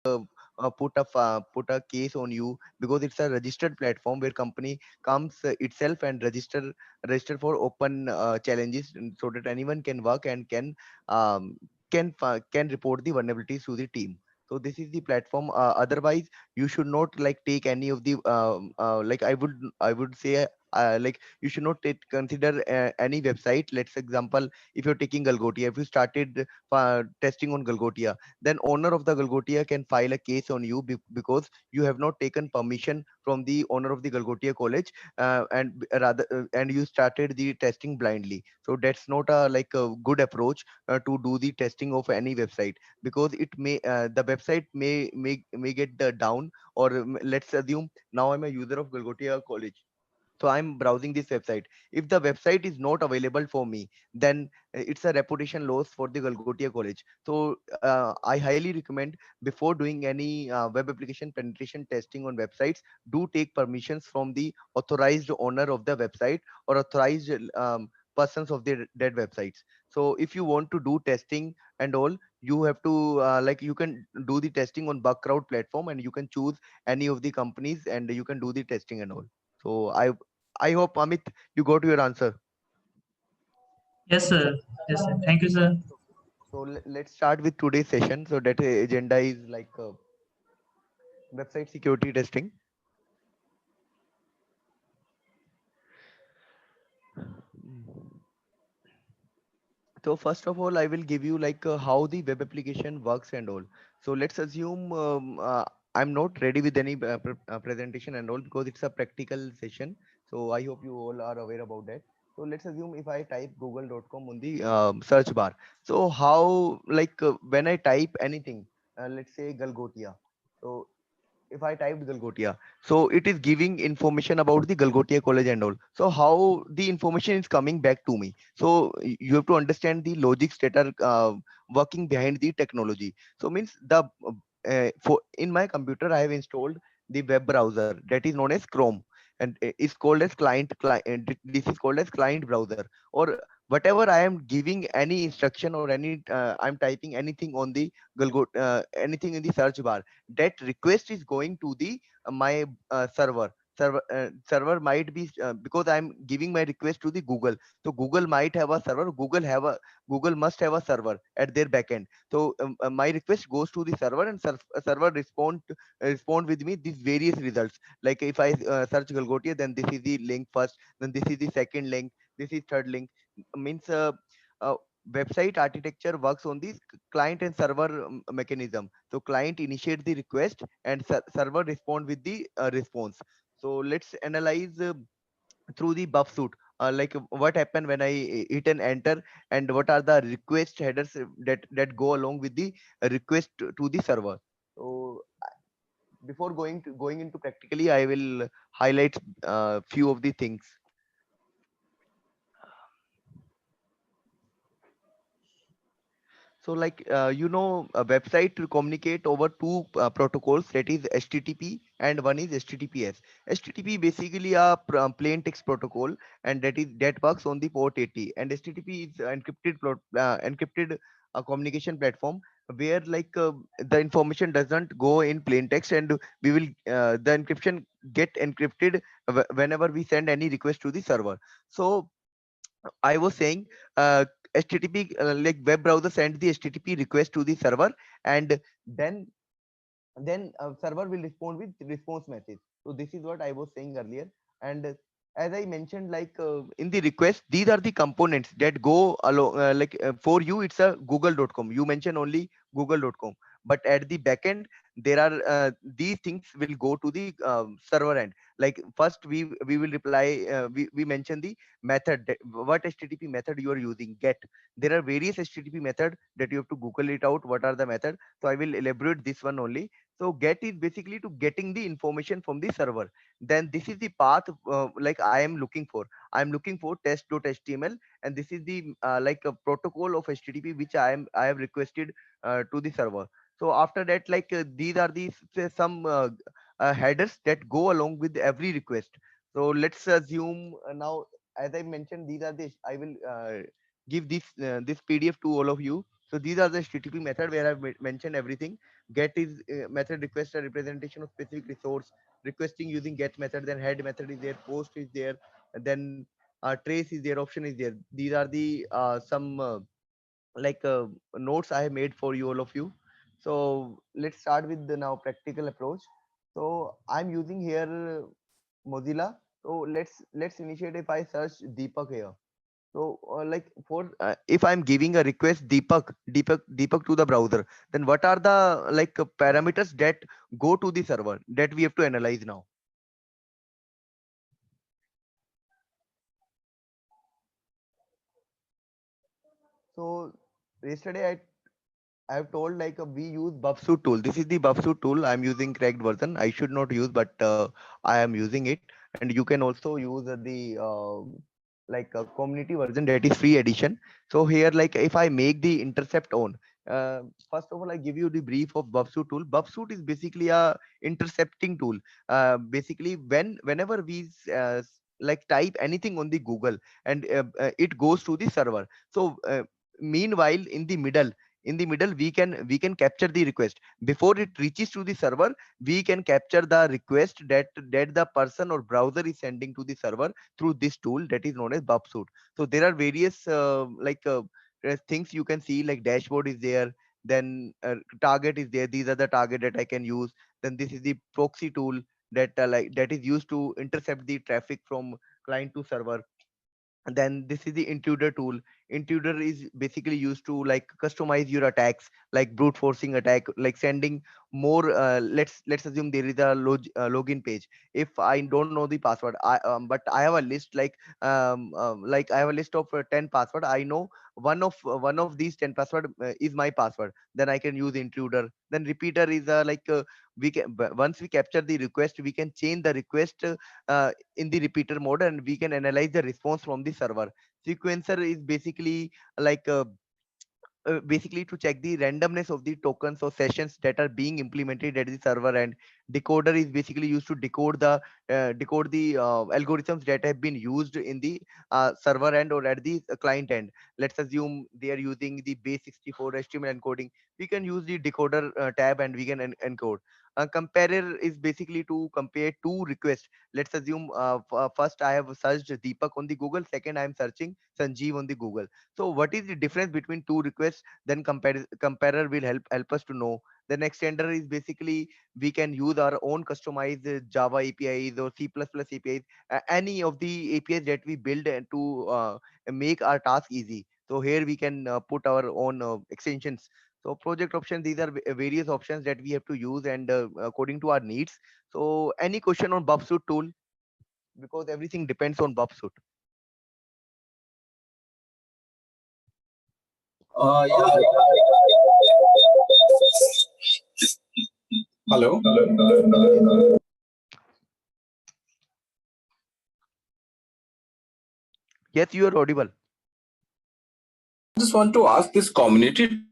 put a case on you, because it's a registered platform where company comes itself and register for open challenges, so that anyone can work and um, can report the vulnerabilities to the team. So this is the platform. Otherwise, you should not like take any of the like I would say like you should not consider any website. Let's example, if you're taking Galgotia, if you started testing on Galgotia, then owner of the Galgotia can file a case on you because you have not taken permission from the owner of the Galgotia college, and you started the testing blindly. So that's not a like a good approach to do the testing of any website, because it may the website may get down, or let's assume now I'm a user of Galgotia college, so I'm browsing this website. If the website is not available for me, then it's a reputation loss for the Galgotia college. So I highly recommend, before doing any web application penetration testing on websites, do take permissions from the authorized owner of the website, or authorized persons of the dead websites. So if you want to do testing and all, you have to like you can do the testing on Bugcrowd platform, and you can choose any of the companies and you can do the testing and all. So I hope, Amit, you got your answer. Yes, sir. Yes, sir. Thank you, sir. So let's start with today's session. So that agenda is like website security testing. So first of all, I will give you like how the web application works and all. So let's assume I'm not ready with any presentation and all, because it's a practical session. So I hope you all are aware about that. So let's assume if I type google.com on the search bar. So how like when I type anything, let's say Galgotia. So if I typed Galgotia, so it is giving information about the Galgotia college and all. So how the information is coming back to me? So you have to understand the logics that are working behind the technology. So means the for in my computer I have installed the web browser that is known as Chrome, and it's called as this is called as client browser, or whatever I am giving any instruction, or any I'm typing anything on the anything in the search bar, that request is going to the my server might be because I'm giving my request to the Google. So Google might have a server, Google must have a server at their backend. So my request goes to the server, and server respond with me these various results. Like if I search Galgotia, then this is the link first, then this is the second link, this is third link. Means uh, website architecture works on this client and server mechanism. So client initiate the request, and server respond with the response. So let's analyze through the buff suit, like what happened when I hit an enter, and what are the request headers that go along with the request to the server. So before going into practically, I will highlight few of the things. So like a website to communicate over two protocols, that is HTTP and one is HTTPS. HTTP basically a plain text protocol, and that works on the port 80, and HTTP is encrypted communication platform, where like the information doesn't go in plain text, and we will the encryption get encrypted whenever we send any request to the server. So I was saying, HTTP, like web browser sends the HTTP request to the server, and then server will respond with response message. So this is what I was saying earlier. And as I mentioned, like in the request, these are the components that go along. Like for you, it's a google.com. You mentioned only google.com, but at the backend, there are these things will go to the server end. Like first, we will reply. We mention the method. What HTTP method you are using? Get. There are various HTTP method that you have to Google it out. What are the method? So I will elaborate this one only. So get is basically to getting the information from the server. Then this is the path like I am looking for. I am looking for test.html, and this is the like a protocol of HTTP which I have requested to the server. So after that, like these are the some headers that go along with every request. So let's assume now, as I mentioned, these are the I will give this PDF to all of you. So these are the HTTP method where I've mentioned everything. Get is method request a representation of specific resource. Requesting using get method, then head method is there, post is there, and then trace is there, option is there. These are the some like notes I have made for you, all of you. So let's start with the now practical approach. So I'm using here Mozilla. So let's initiate. If I search Deepak here, so like for if I'm giving a request Deepak to the browser, then what are the like parameters that go to the server that we have to analyze now? So yesterday I have told like we use Bufsuit tool. This is the Bufsuit tool. I'm using cracked version. I should not use, but I am using it. And you can also use the like a community version that is free edition. So here, like if I make the intercept on, uh, first of all, I give you the brief of Bufsuit tool. Bufsuit is basically a intercepting tool. Basically, whenever we like type anything on the Google and it goes to the server. So meanwhile, in the middle we can capture the request before it reaches to the server. We can capture the request that the person or browser is sending to the server through this tool that is known as Bubsuit. So there are various things you can see, like dashboard is there, then target is there. These are the target that I can use. Then this is the proxy tool that is used to intercept the traffic from client to server. And then this is the intruder tool. Intruder is basically used to like customize your attacks, like brute forcing attack, like sending more let's assume there is a login page. If I don't know the password, but I have a list like I have a list of 10 password. I know one of these 10 password is my password. Then I can use intruder. Then repeater is we can once we capture the request, we can change the request in the repeater mode, and we can analyze the response from the server. Sequencer is basically to check the randomness of the tokens or sessions that are being implemented at the server. And decoder is basically used to decode the algorithms that have been used in the server end or at the client end. Let's assume they are using the base 64 HTML encoding. We can use the decoder tab and we can encode. Comparer is basically to compare two requests. Let's assume first I have searched Deepak on the Google, second I am searching Sanjeev on the Google. So what is the difference between two requests? Then comparer will help us to know. The extender is basically we can use our own customized Java APIs or C++ APIs, any of the APIs that we build to make our task easy. So here we can put our own extensions. So project options, these are various options that we have to use and according to our needs. So any question on Bubsuit tool, because everything depends on Bubsuit. Yeah. Hello. Yes, you are audible. Just want to ask this community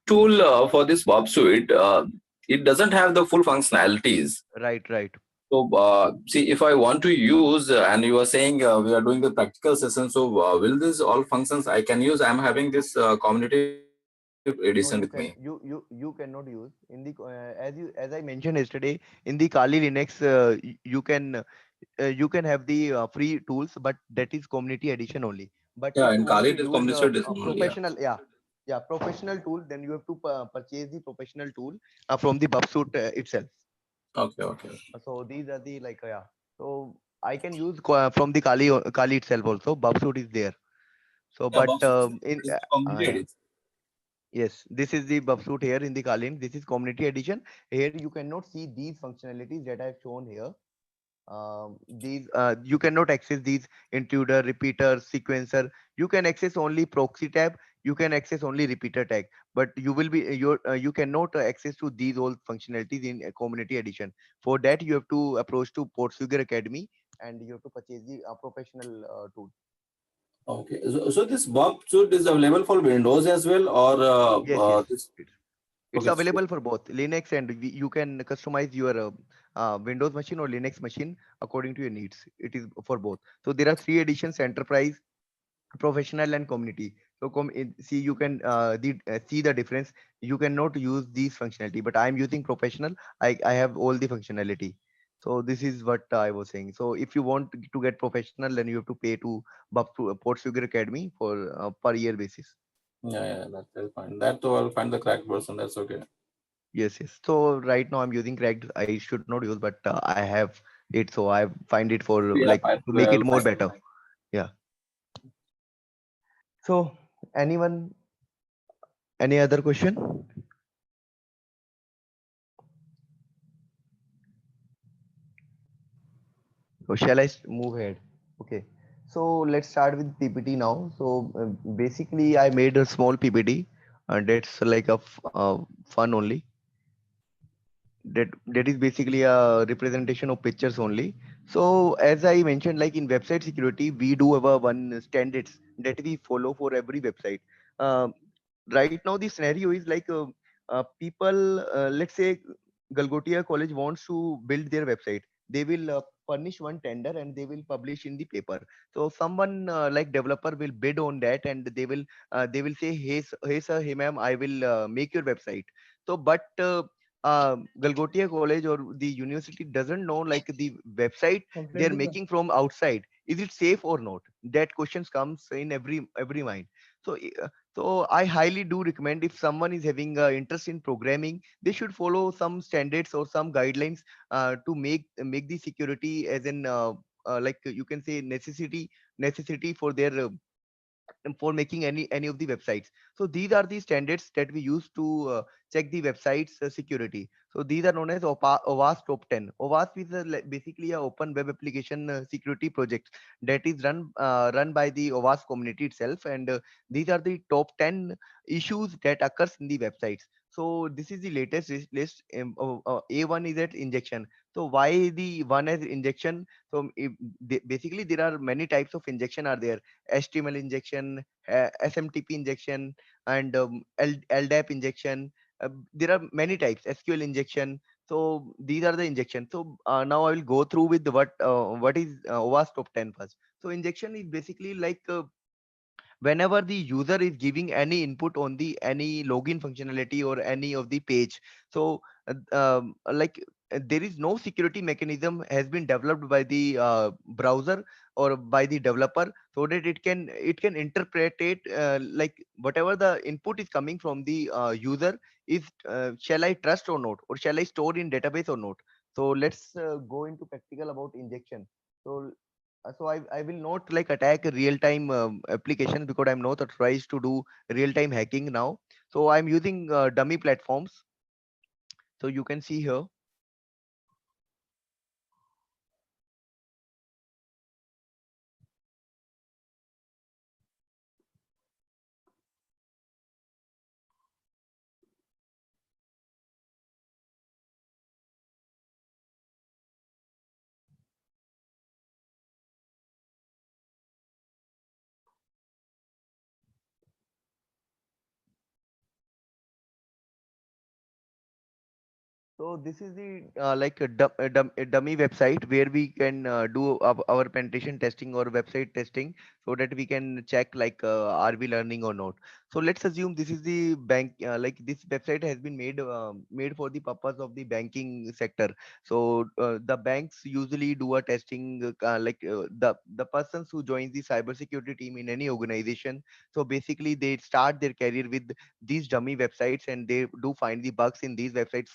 tool for this Bob Suite. It doesn't have the full functionalities. Right. So, see, if I want to use, and you are saying we are doing the practical session, so will this all functions I can use? I'm having this community edition No, with you me. can you cannot use in the as I mentioned yesterday, in the Kali Linux you can have the free tools, but that is community edition only. But Yeah, if you in want Kali to it is use community edition a only. Yeah. professional, professional tool, then you have to purchase the professional tool from the Bubsuit itself. Okay. So these are the So I can use from the Kali itself also. Bubsuit is there. So Yeah, but Bob Suite in is the community yeah. edition. Yes, this is the Bubsuit here in the Kalin. This is community edition. Here you cannot see these functionalities that I've shown here. These you cannot access these intruder, repeater, sequencer. You can access only proxy tab. You can access only repeater tag, but you cannot access to these all functionalities in community edition. For that, you have to approach to Portsfigure Academy and you have to purchase the professional tool. Okay. So this Bob Suite is available for Windows as well, or Yes. this? It's Okay. available for both Linux and you can customize your Windows machine or Linux machine according to your needs. It is for both. So there are three editions: enterprise, professional, and community. So see, you can see the difference. You cannot use these functionality, but I'm using professional. I have all the functionality. So this is what I was saying. So if you want to get professional, then you have to pay to Portsugar Academy for per year basis. Yeah, that's fine. That too, I'll find the correct person. That's okay. Yes, yes. So right now I'm using cracked. I should not use, but I have it. So I find it for Yeah, like fine. to make it I'll more find. better. Yeah. So anyone, any other question? So shall I move ahead? Okay. So let's start with PPT now. So basically, I made a small PPT, and that's like a fun only. That is basically a representation of pictures only. So as I mentioned, like in website security, we do have a one standards that we follow for every website. Um, right now the scenario is like people, let's say Galgotia College wants to build their website. They will furnish one tender and they will publish in the paper. So someone like developer will bid on that, and they will say, hey sir, hey ma'am, I will make your website. So but Galgotia College or the university doesn't know like the website they're making from outside, is it safe or not? That questions comes in every mind. So so I highly do recommend, if someone is having interest in programming, they should follow some standards or some guidelines to make the security as an like you can say necessity for their for making any of the websites. So these are the standards that we use to check the website's security. So these are known as OWASP Top 10. OWASP is basically a open web application security project that is run by the OWASP community itself, and these are the top 10 issues that occurs in the websites. So this is the latest list. A1 is at injection. So why the one as injection? So basically there are many types of injection are there: HTML injection, SMTP injection, and LDAP injection. There are many types, SQL injection. So these are the injections. So now I will go through with what is OWASP top 10 first. So injection is basically like whenever the user is giving any input on the any login functionality or any of the page. So like there is no security mechanism has been developed by the browser or by the developer, so that it can interpret it like whatever the input is coming from the user is, shall I trust or not, or shall I store in database or not. So let's go into practical about injection. So I will not like attack a real-time application, because I'm not authorized to do real-time hacking now. So I'm using dummy platforms. So you can see here. So this is the like a dummy website where we can do our penetration testing or website testing, so that we can check like are we learning or not. So let's assume this is the bank, like this website has been made for the purpose of the banking sector. So the banks usually do a testing, like the persons who joins the cybersecurity team in any organization. So basically they start their career with these dummy websites, and they do find the bugs in these websites.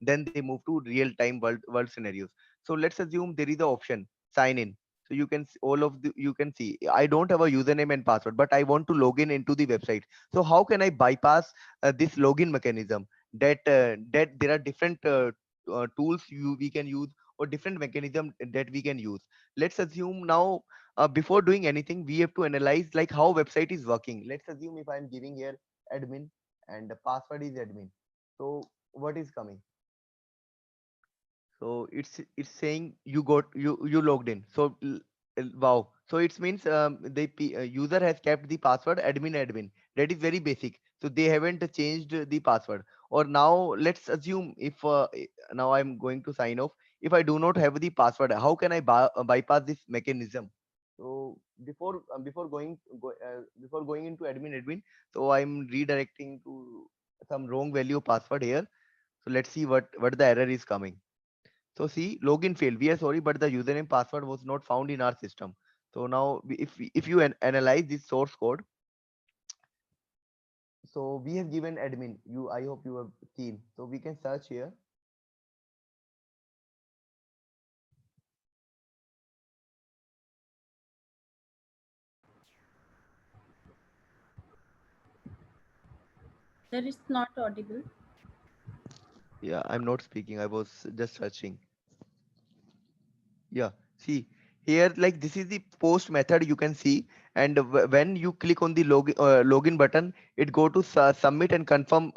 Then they move to real time world scenarios. So let's assume there is the option sign in. So you can all of the, you can see I don't have a username and password, but I want to log in into the website. So how can I bypass this login mechanism? That there are different tools we can use, or different mechanism that we can use. Let's assume now, before doing anything, we have to analyze like how website is working. Let's assume if I'm giving here admin and the password is admin. So what is coming? So it's saying you logged in. So wow. So it means the user has kept the password admin. That is very basic. So they haven't changed the password. Or now let's assume if now I'm going to sign off. If I do not have the password, how can I bypass this mechanism? So before going into admin, so I'm redirecting to some wrong value password here. So let's see what the error is coming. So see, login failed. We are sorry, but the username password was not found in our system. So now, if you analyze this source code, so we have given admin. I hope you have seen. So we can search here. That is not audible. Yeah, I'm not speaking. I was just searching. Yeah, see here, like this is the post method you can see, and when you click on the login button, it go to submit and confirm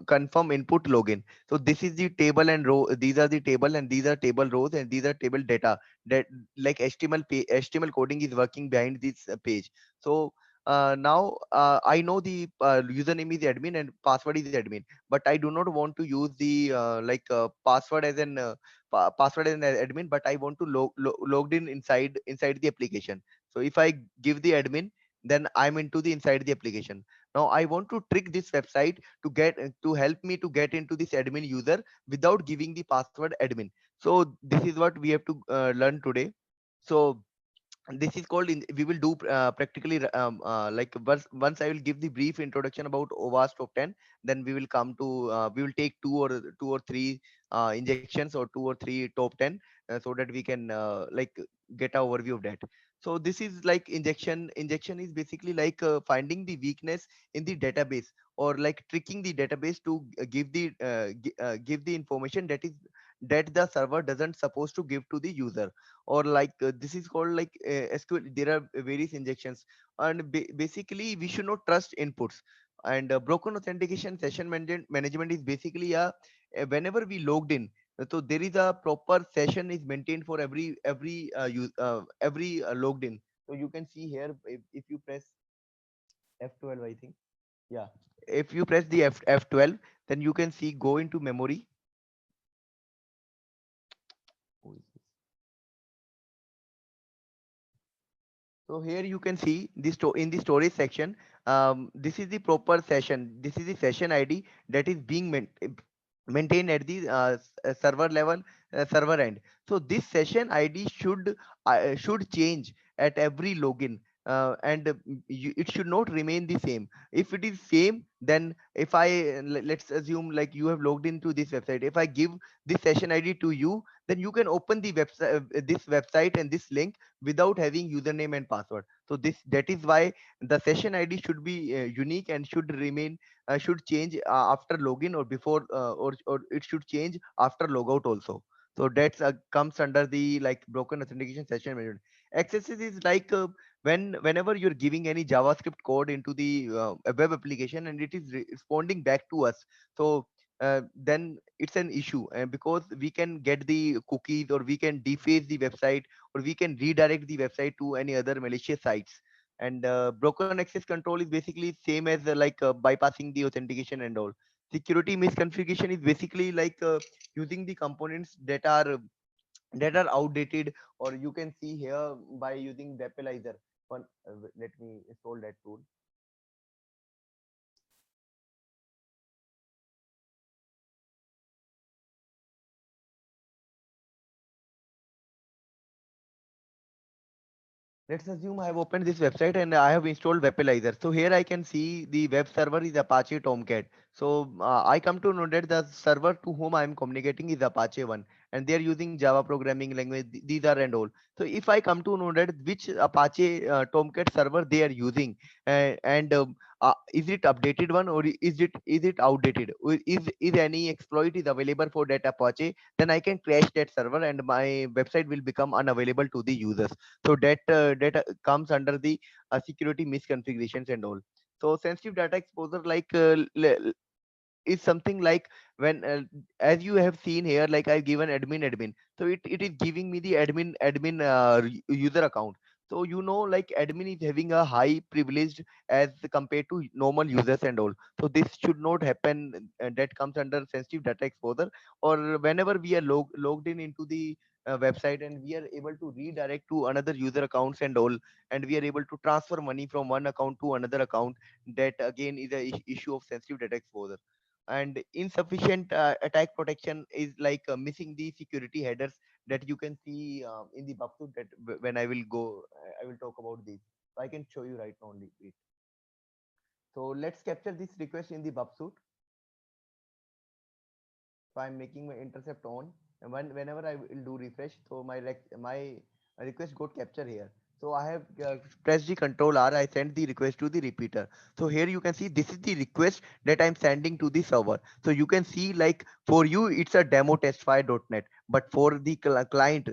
input login. So this is the table and row. These are the table and these are table rows and these are table data. That like HTML coding is working behind this page. So now I know the username is admin and password is admin, but I do not want to use the password as an password as an admin, but I want to logged in inside the application. So if I give the admin, then I'm into the inside the application. Now I want to trick this website to get to help me to get into this admin user without giving the password admin. So this is what we have to learn today. So this is called we will do practically like once I will give the brief introduction about OWASP top 10, then we will come to we will take two or three injections or two or three top 10 so that we can get a overview of that. So this is like injection is basically like finding the weakness in the database or like tricking the database to give the information that the server doesn't supposed to give to the user. Or this is called like SQL. There are various injections, and basically we should not trust inputs. And broken authentication session management is basically whenever we logged in, so there is a proper session is maintained for every logged in. So you can see here, if you press F12, I think. Yeah, if you press the F12, then you can see go into memory. Who is this? So here you can see this in the storage section. This is the proper session. This is the session ID that is being maintained at the server level, server end. So this session ID should change at every login, and it should not remain the same. If it is same, then if let's assume like you have logged into this website. If I give this session ID to you, then you can open the website, this website and this link without having username and password. So that is why the session ID should be unique and should change after login or before or it should change after logout also. So that comes under the like broken authentication session management. Accesses is like whenever you're giving any JavaScript code into the web application and it is responding back to us. So then it's an issue, because we can get the cookies or we can deface the website or we can redirect the website to any other malicious sites. And broken access control is basically same as bypassing the authentication and all. Security misconfiguration is basically like using the components that are outdated, or you can see here by using Vapalizer. Let me install that tool. Let's assume I have opened this website and I have installed Vapalizer. So here I can see the web server is Apache Tomcat. So I come to know that the server to whom I am communicating is Apache one, and they are using Java programming language. These are and all. So if I come to know that which Apache Tomcat server they are using, and is it updated one or is it outdated? Or is any exploit is available for that Apache? Then I can crash that server and my website will become unavailable to the users. So that comes under the security misconfigurations and all. So sensitive data exposure is something like when as you have seen here, like I've given admin, so it is giving me the admin user account. So like admin is having a high privileged as compared to normal users and all. So this should not happen, and that comes under sensitive data exposure. Or whenever we are logged in into the website, and we are able to redirect to another user accounts and all, and we are able to transfer money from one account to another account. That again is a issue of sensitive data exposure. And insufficient attack protection is like missing the security headers that you can see in the Bubsuit. That when I will go, I will talk about this. So I can show you right now only. Wait. So let's capture this request in the Bubsuit. So I'm making my intercept on, and whenever I will do refresh, so my request got captured here. So I have pressed the control R. I send the request to the repeater. So here you can see this is the request that I'm sending to the server. So you can see like for you it's a demo testfire.net, but for the client,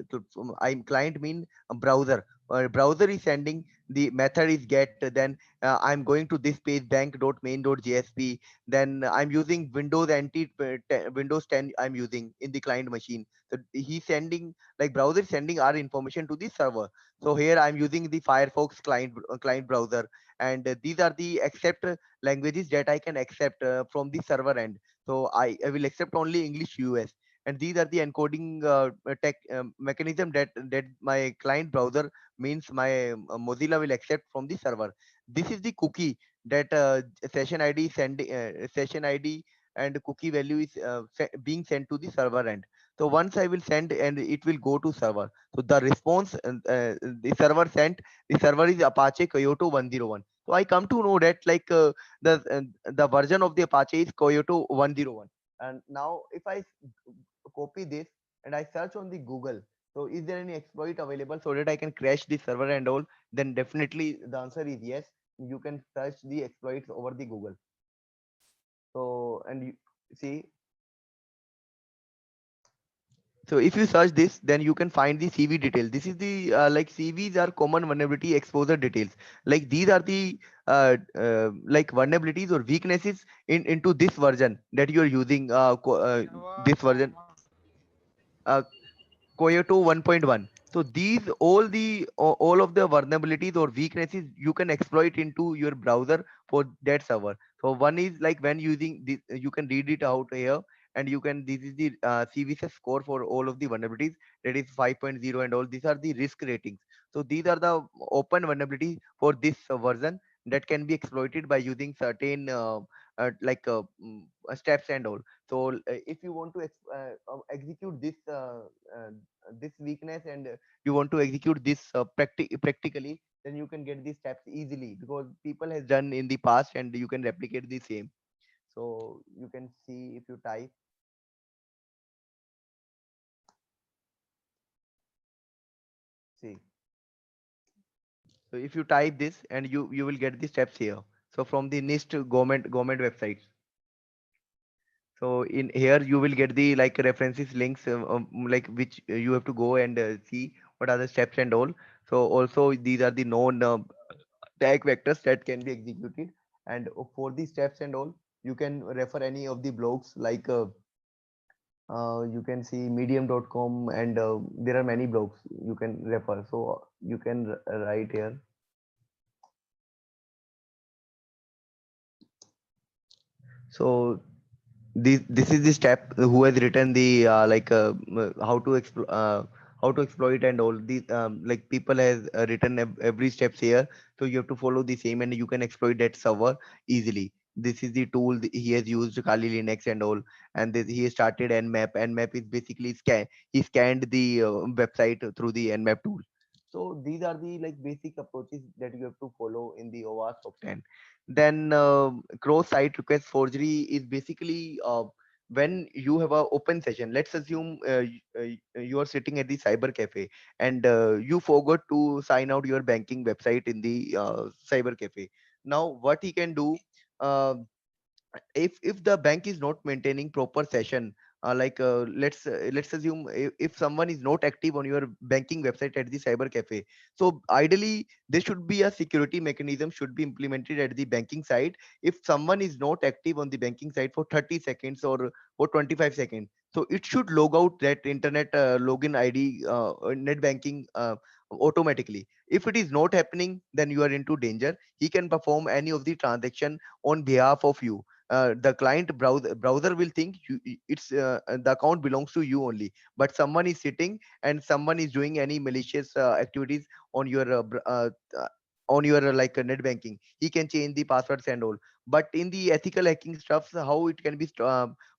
I'm client mean a browser. Browser is sending the method is get. Then I'm going to this page bank.main.jsp. Then I'm using Windows 10 I'm using in the client machine. So he's sending like browser is sending our information to the server. So here I'm using the Firefox client browser, and these are the accept languages that I can accept from the server end. So I will accept only English US, and these are the encoding tech mechanism that my client browser means my Mozilla will accept from the server. This is the cookie that session ID and cookie value is being sent to the server end. So once I will send and it will go to server. So the response the server sent, the server is Apache Coyote 101. So I come to know that like the version of the Apache is Coyote 101. And now if I copy this and I search on the Google, so is there any exploit available so that I can crash the server and all? Then definitely the answer is yes. You can search the exploits over the Google. So and you see, so if you search this, then you can find the CV detail. This is the like CVs are common vulnerability exposure details. Like these are the like vulnerabilities or weaknesses in into this version that you are using. This version. Uh, Kyoto 1.1. So these all of the vulnerabilities or weaknesses you can exploit into your browser for that server. So one is like when using this, you can read it out here, and you can this is the CVSS score for all of the vulnerabilities, that is 5.0, and all these are the risk ratings. So these are the open vulnerabilities for this version that can be exploited by using certain steps and all. So if you want to execute uh, this weakness, and you want to execute this practically, then you can get these steps easily because people has done in the past and you can replicate the same. So you can see if you type, see, so if you type this and you will get the steps here. So from the NIST government websites. So in here you will get the like references links like which you have to go and see what are the steps and all. So also these are the known tag vectors that can be executed, and for the steps and all you can refer any of the blogs like you can see medium.com, and there are many blogs you can refer. So you can write here. So this is the step who has written the how to exploit and all these like people has written every steps here. So you have to follow the same and you can exploit that server easily. This is the tool he has used, Kali Linux and all, and he has started Nmap. Nmap is basically he scanned the website through the Nmap tool. So these are the like basic approaches that you have to follow in the OWASP top 10. Then cross-site request forgery is basically when you have a open session. Let's assume you are sitting at the cyber cafe, and you forgot to sign out your banking website in the cyber cafe. Now what he can do, uh, if the bank is not maintaining proper session, let's assume if someone is not active on your banking website at the cyber cafe, so ideally there should be a security mechanism should be implemented at the banking side. If someone is not active on the banking side for 30 seconds or for 25 seconds, so it should log out that internet login id net banking automatically. If it is not happening, then you are into danger. He can perform any of the transaction on behalf of you. the client browser will think it's the account belongs to you only, but someone is sitting and someone is doing any malicious activities on your on your net banking. He can change the passwords and all. But in the ethical hacking stuff, how it can be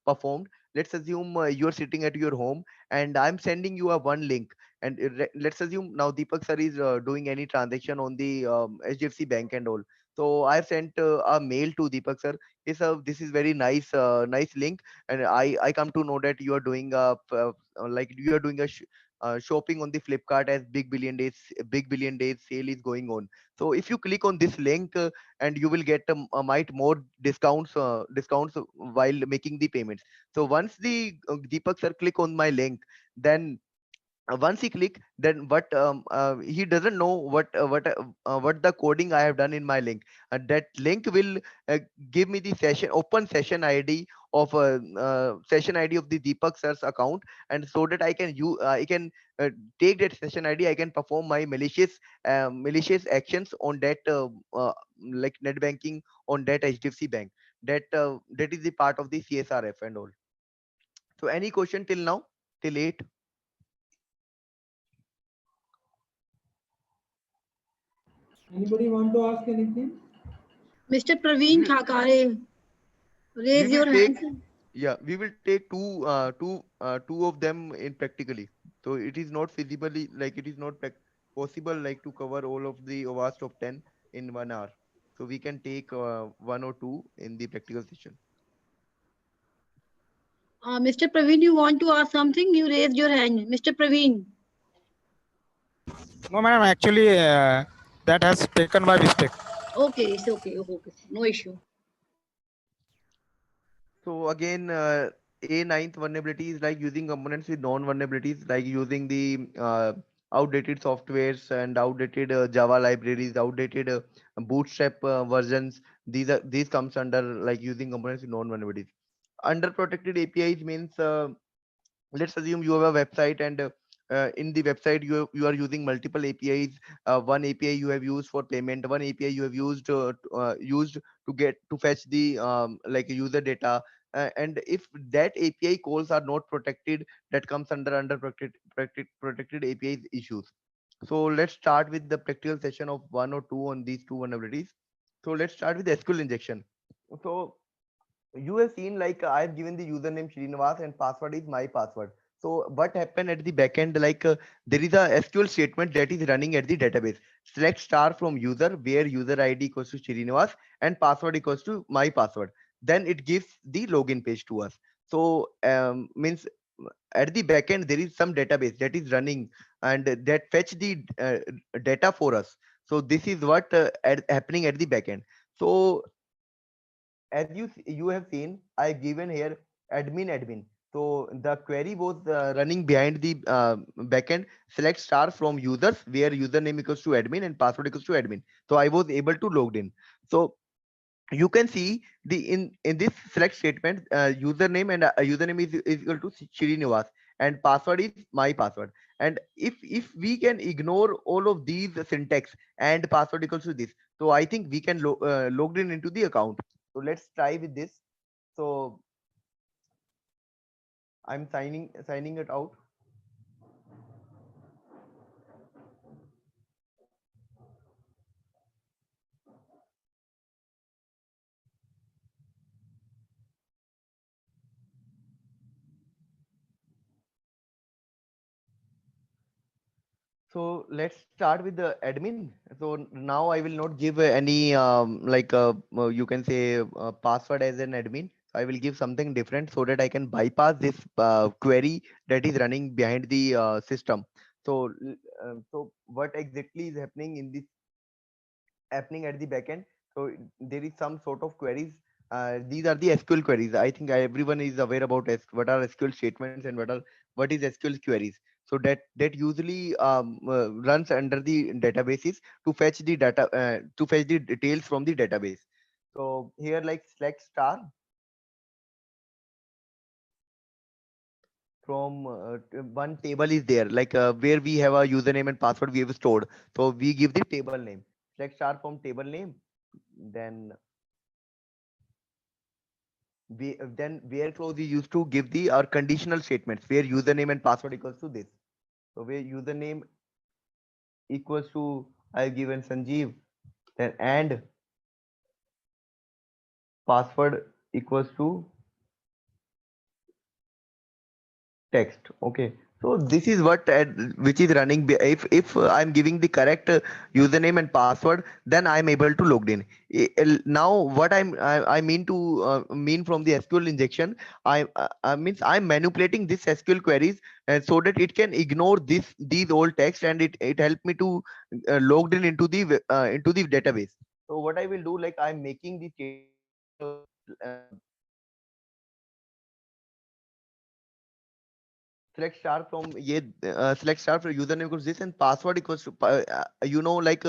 performed, let's assume you're sitting at your home and I'm sending you a one link. And let's assume now Deepak sir is doing any transaction on the HDFC bank and all. So I've sent a mail to Deepak sir. Hey sir, this is very nice, nice link, and I come to know that you are doing you are doing a shopping on the Flipkart as Big Billion Days sale is going on. So if you click on this link, and you will get might more discounts while making the payments. So once the Deepak sir click on my link, then once he click, then he doesn't know what the coding I have done in my link. That link will give me the open session ID of session ID of the Deepak sir's account, and so that I can take that session ID. I can perform my malicious actions on that net banking on that HDFC bank. That is the part of the CSRF and all. So any question till now, till 8? Anybody want to ask anything? Mr. Praveen We, Thakare, we raise will your take, hand. yeah, we will take two of them in practically. So it is not feasibly, it is not possible to cover all of the OWASP top 10 in 1 hour. So we can take one or two in the practical session. Mr. Praveen, you want to ask something? You raised your hand. Mr. Praveen. No, madam. Actually, that has taken by mistake. Okay, it's okay. Okay, no issue. So again, a ninth vulnerability is like using components with non vulnerabilities, like using the outdated softwares and outdated Java libraries, outdated Bootstrap versions. These comes under like using components with non vulnerabilities. Under protected APIs means let's assume you have a website, and in the website you are using multiple APIs. One API you have used for payment, one API you have used to get to fetch the user data. And if that API calls are not protected, that comes under protected APIs issues. So let's start with the practical session of one or two on these two vulnerabilities. So let's start with SQL injection. So you have seen I've given the username Srinivas and password is my password. So what happened at the backend, there is a SQL statement that is running at the database. Select star from user where user ID equals to Srinivas and password equals to my password. Then it gives the login page to us. So means at the backend there is some database that is running and that fetch the data for us. So this is what happening at the backend. So as you have seen, I given here admin. So the query was running behind the backend. Select star from users where username equals to admin and password equals to admin. So I was able to logged in. So you can see the in this select statement, username and username is equal to Srinivas and password is my password. And if we can ignore all of these syntax and password equals to this, so I think we can logged in into the account. So let's try with this. So I'm signing it out. So let's start with the admin. So now I will not give any you can say password as an admin. I will give something different so that I can bypass this query that is running behind the system. So so what exactly is happening in this happening at the backend? So there is some sort of queries. These are the SQL queries. I think everyone is aware about what are SQL statements and what is SQL queries. So that usually runs under the databases to fetch the data to fetch the details from the database. So here like select star from one table is there, where we have a username and password we have stored. So we give the table name. Select star from table name. Then then where clause we used to give the our conditional statements where username and password equals to this. So where username equals to I've given Sanjeev, then and password equals to text. Okay, so this is what which is running if I'm giving the correct username and password, then I'm able to log in. Now what I mean to mean from the SQL injection, I means I'm manipulating this SQL queries so that it can ignore these old text, and it helped me to logged in into the database. So what I will do, like I'm making the select star from select star for username equals this and password equals to like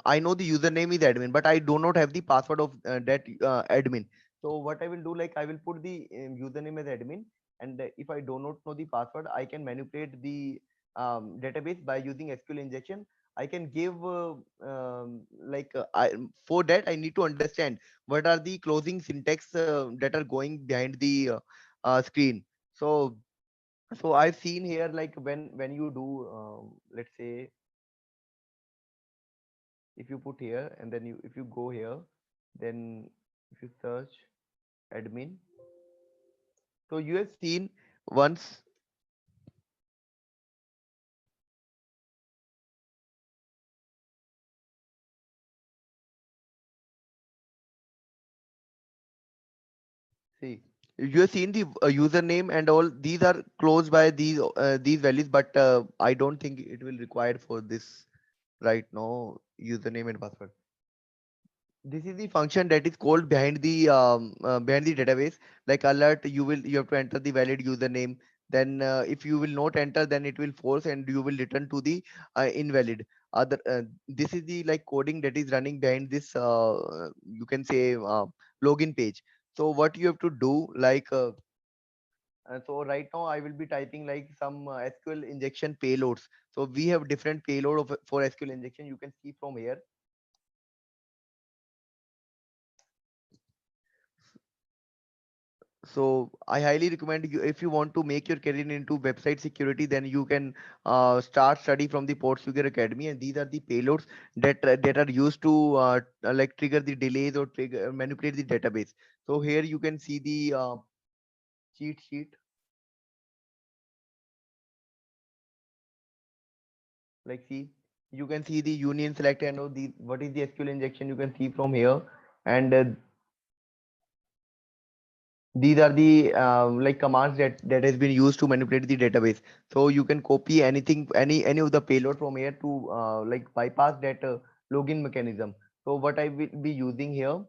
I know the username is admin, but I do not have the password of that admin. So what I will do, like I will put the username as admin, and if I do not know the password, I can manipulate the database by using SQL injection. I can give for that I need to understand what are the closing syntax that are going behind the screen. So I've seen here, like when you do let's say if you put here and then you if you go here, then if you search admin, so you have seen once. See, you have seen the username and all these are closed by these values, but I don't think it will require for this right now, username and password. This is the function that is called behind the database, like alert. You have to enter the valid username, then if you will not enter, then it will force and you will return to the invalid other. This is the like coding that is running behind this you can say login page. So what you have to do, like so right now I will be typing like some SQL injection payloads. So we have different payload for SQL injection, you can see from here. So I highly recommend you, if you want to make your career into website security, then you can start study from the Portsugar Academy, and these are the payloads that are used to like trigger the delays or trigger manipulate the database. So here you can see the cheat sheet, like see, you can see the union select and all the what is the SQL injection, you can see from here. And these are the like commands that has been used to manipulate the database. So you can copy anything, any of the payload from here to like bypass that login mechanism. So what I will be using here,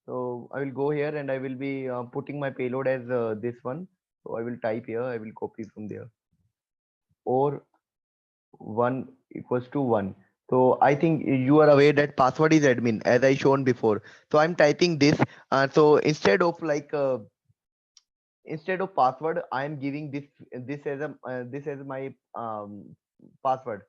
so I will go here and I will be putting my payload as this one. So I will type here, I will copy from there, or 1 equals to 1. So I think you are aware that password is admin as I shown before. So I'm typing this. So instead of password, I am giving this as a this as my password.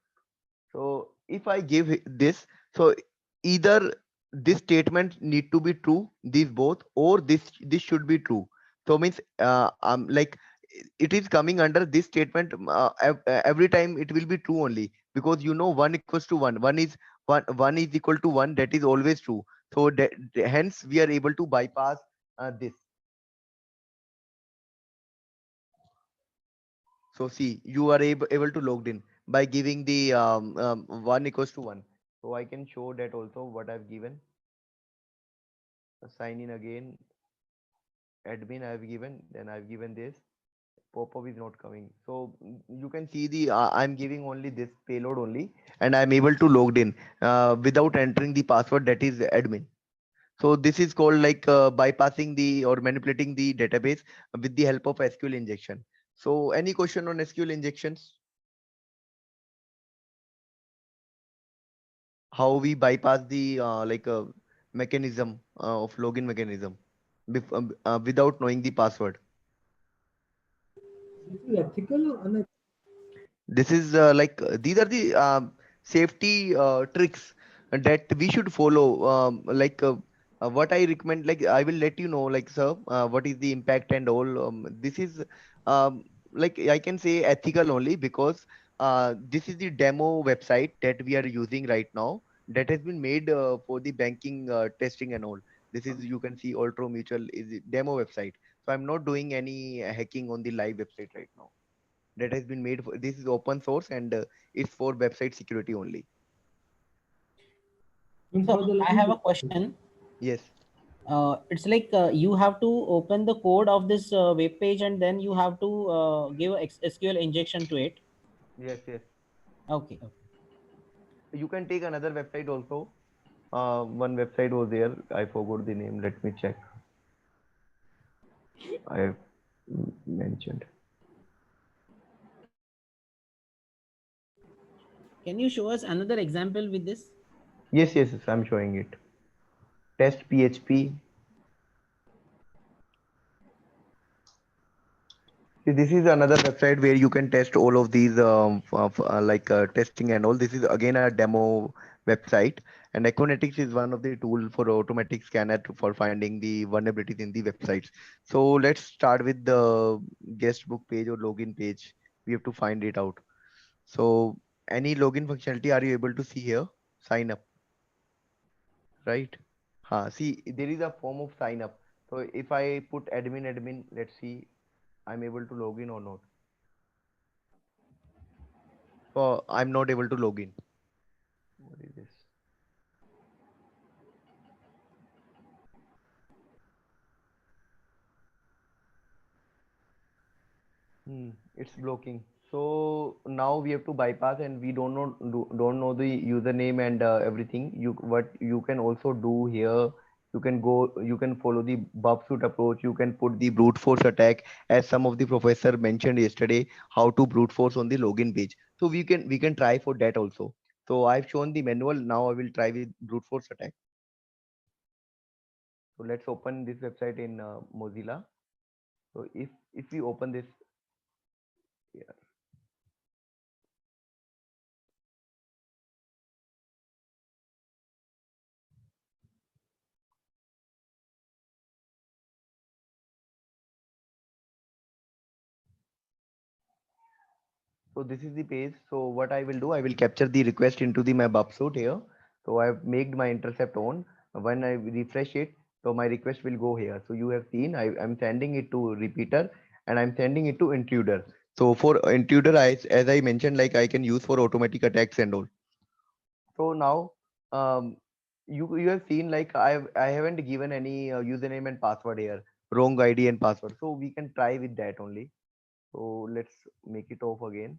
So if I give this, so either this statement need to be true, these both, or this should be true. So means like it is coming under this statement every time it will be true only, because you know 1 equals to 1, 1 is equal to 1, that is always true. So hence we are able to bypass this. So see, you are able to logged in by giving the 1 equals to 1. So I can show that also what I've given. Sign in again, admin I've given, then I've given this. Pop-up is not coming. So you can see the I'm giving only this payload only, and I'm able to logged in without entering the password, that is admin. So this is called like bypassing the or manipulating the database with the help of SQL injection. So any question on SQL injections? How we bypass the mechanism of login mechanism without knowing the password. This is ethical or unethical? This is these are the safety tricks that we should follow. what I recommend, like I will let you know, like sir, what is the impact and all. This is like I can say ethical only because this is the demo website that we are using right now that has been made for the banking testing and all. This is, you can see Altro Mutual is a demo website. So I'm not doing any hacking on the live website right now. That has been made for, this is open source and it's for website security only. And So for the I have a live- question. Yes. It's like you have to open the code of this web page and then you have to give SQL injection to it. Yes, yes. Okay. Okay. You can take another website also. One website was there. I forgot the name. Let me check. I have mentioned. Can you show us another example with this? Yes, yes, yes, I'm showing it. Test PHP. See, this is another website where you can test all of these testing and all. This is again a demo website, and Econetics is one of the tool for automatic scanner for finding the vulnerabilities in the websites. So let's start with the guest book page or login page. We have to find it out. So any login functionality are you able to see here? Sign up, right? See, there is a form of sign up. So if I put admin, let's see, I'm able to log in or not. So I'm not able to log in. What is this? It's blocking. So now we have to bypass, and we don't know the username and everything. What you can also do here, you can follow the Bubsuit approach. You can put the brute force attack, as some of the professor mentioned yesterday, how to brute force on the login page. So we can try for that also. So I've shown the manual. Now I will try with brute force attack. So let's open this website in Mozilla. So if we open this, yeah. So this is the page. So what I will do, I will capture the request into the my Bubsuit here. So I've made my intercept on. When I refresh it, so my request will go here. So you have seen I'm sending it to repeater and I'm sending it to intruder. So for intruder, as I mentioned, like I can use for automatic attacks and all. So now um, you have seen like I haven't given any username and password here, wrong ID and password. So we can try with that only. So let's make it off again.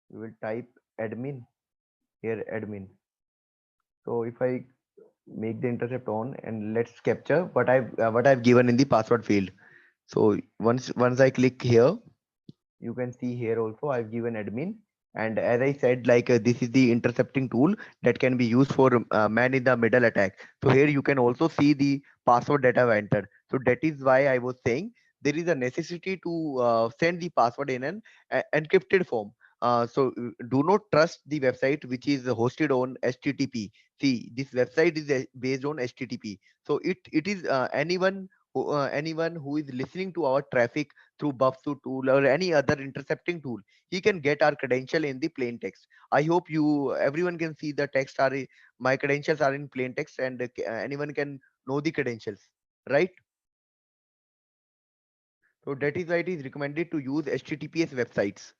We will type admin here, admin. So if I make the intercept on and let's capture what I've given in the password field. So once I click here, you can see here also I've given admin, and as I said, like this is the intercepting tool that can be used for man in the middle attack. So here you can also see the password that I've entered. So that is why I was saying there is a necessity to send the password in an encrypted form. Do not trust the website which is hosted on HTTP. See, this website is based on HTTP. So it is anyone who is listening to our traffic through Buffsuit tool or any other intercepting tool, he can get our credential in the plain text. I hope everyone can see the text my credentials are in plain text, and anyone can know the credentials, right? So that is why it is recommended to use HTTPS websites.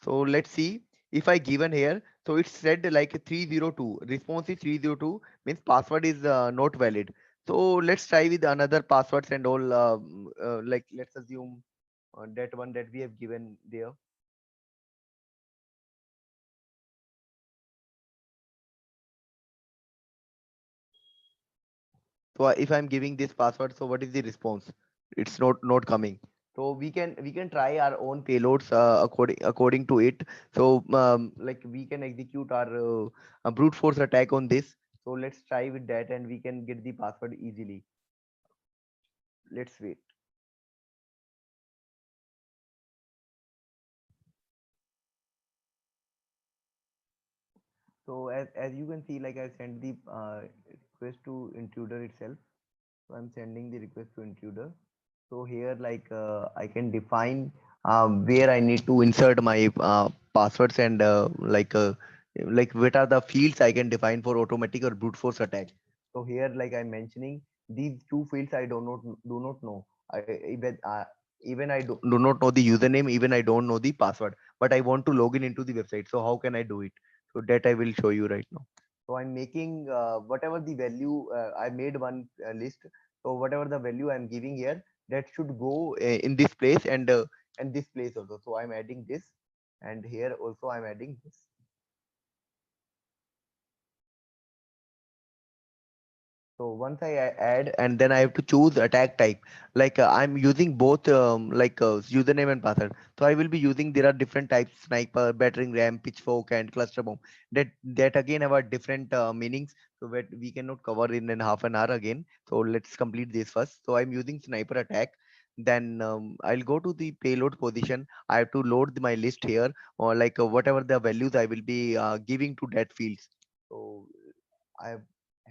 So let's see if I given here. So it said like 302, response is 302, means password is not valid. So let's try with another passwords and all. Like let's assume that one that we have given there. So if I'm giving this password, so what is the response? It's not coming. So we can try our own payloads according to it. So like we can execute our a brute force attack on this. So let's try with that, and we can get the password easily. Let's wait. So as you can see, like I sent the request to intruder itself. So I'm sending the request to intruder. So here, like I can define where I need to insert my passwords and like what are the fields I can define for automatic or brute force attack. So here, like I'm mentioning, these two fields I do not know. Even I do not know the username. Even I don't know the password. But I want to log in into the website. So how can I do it? So that I will show you right now. So I'm making whatever the value I made one list. So whatever the value I'm giving here, that should go in this place and this place also. So I'm adding this, and here also I'm adding this. So once I add, and then I have to choose attack type. Like I'm using both username and password. So I will be using, there are different types: sniper, battering ram, pitchfork, and cluster bomb. That again have a different meanings. So that we cannot cover in half an hour again. So let's complete this first. So I'm using sniper attack. Then I'll go to the payload position. I have to load my list here, or like whatever the values I will be giving to that fields. So I have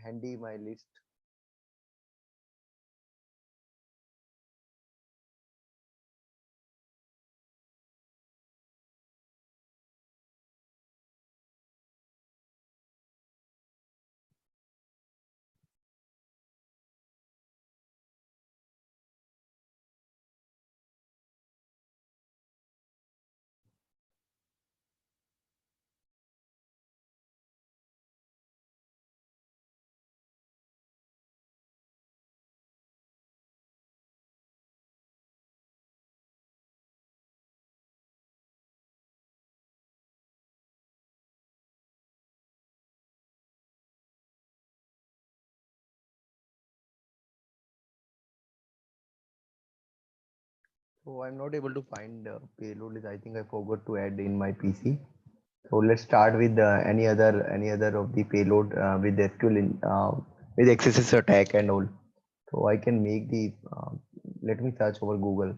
handy my list. So I'm not able to find payload list. I think I forgot to add in my PC. So let's start with any other of the payload with SQL with XSS attack and all. So I can make the let me search over Google.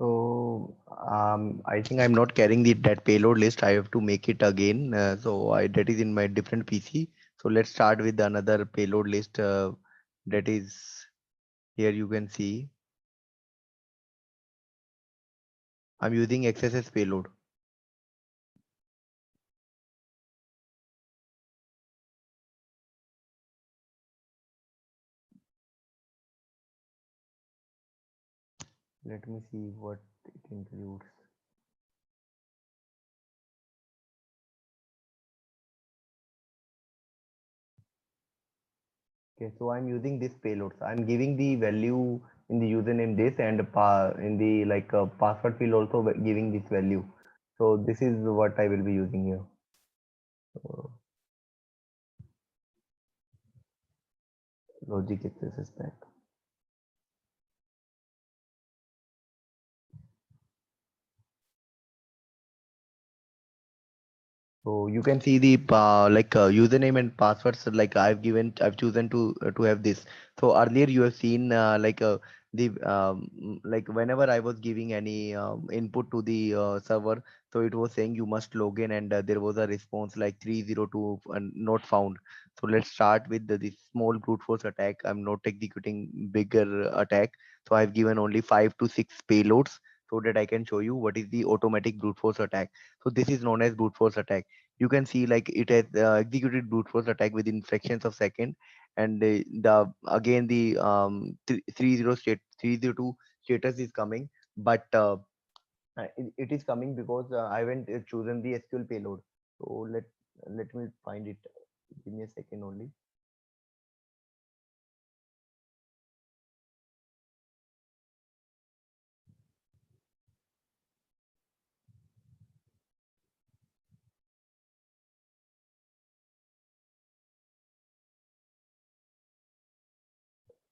So I think I'm not carrying that payload list. I have to make it again. That is in my different PC. So let's start with another payload list. That is here. You can see I'm using XSS payload. Let me see what it includes. Okay, so I'm using this payload. So I'm giving the value in the username this and in the password field also giving this value. So this is what I will be using here. So, logic access pack. So you can see the username and passwords like I've chosen to have this. So earlier you have seen like whenever I was giving any input to the server, so it was saying you must log in, and there was a response like 302 and not found. So let's start with this small brute force attack. I'm not executing bigger attack. So I've given only 5 to 6 payloads so that I can show you what is the automatic brute force attack. So this is known as brute force attack. You can see like it has executed brute force attack within fractions of second, and the again the 302 status is coming, but it is coming because I haven't chosen the SQL payload. So let me find it. Give me a second only.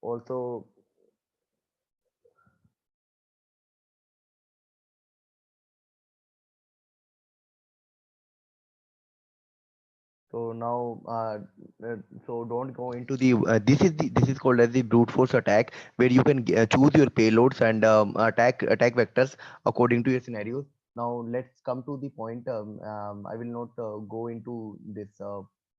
Also, so now, so don't go into the. This is called as the brute force attack, where you can choose your payloads and attack vectors according to your scenarios. Now let's come to the point. I will not go into this.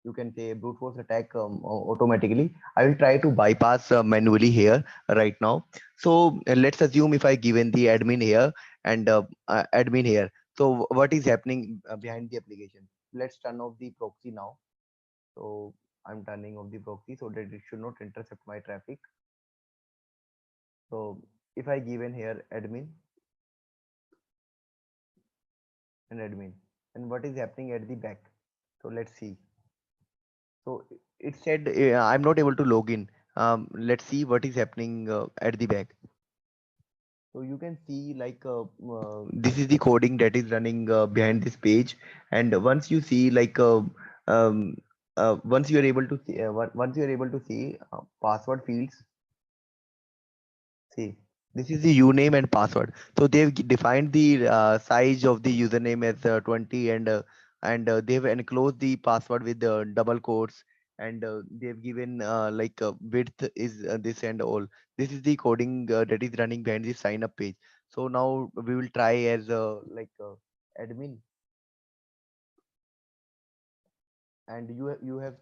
You can say brute force attack automatically. I will try to bypass manually here right now. So let's assume if I given the admin here and admin here. So what is happening behind the application? Let's turn off the proxy now. So I'm turning off the proxy so that it should not intercept my traffic. So if I given here admin and admin, and what is happening at the back? So let's see. So it said I'm not able to log in. Let's see what is happening at the back. So you can see like this is the coding that is running behind this page, and once you see like um, once you are able to see once you are able to see password fields. See, this is the username and password. So they've defined the size of the username as 20 and they've enclosed the password with double quotes and they've given like width is this and all. This is the coding that is running behind the sign up page. So now we will try as admin and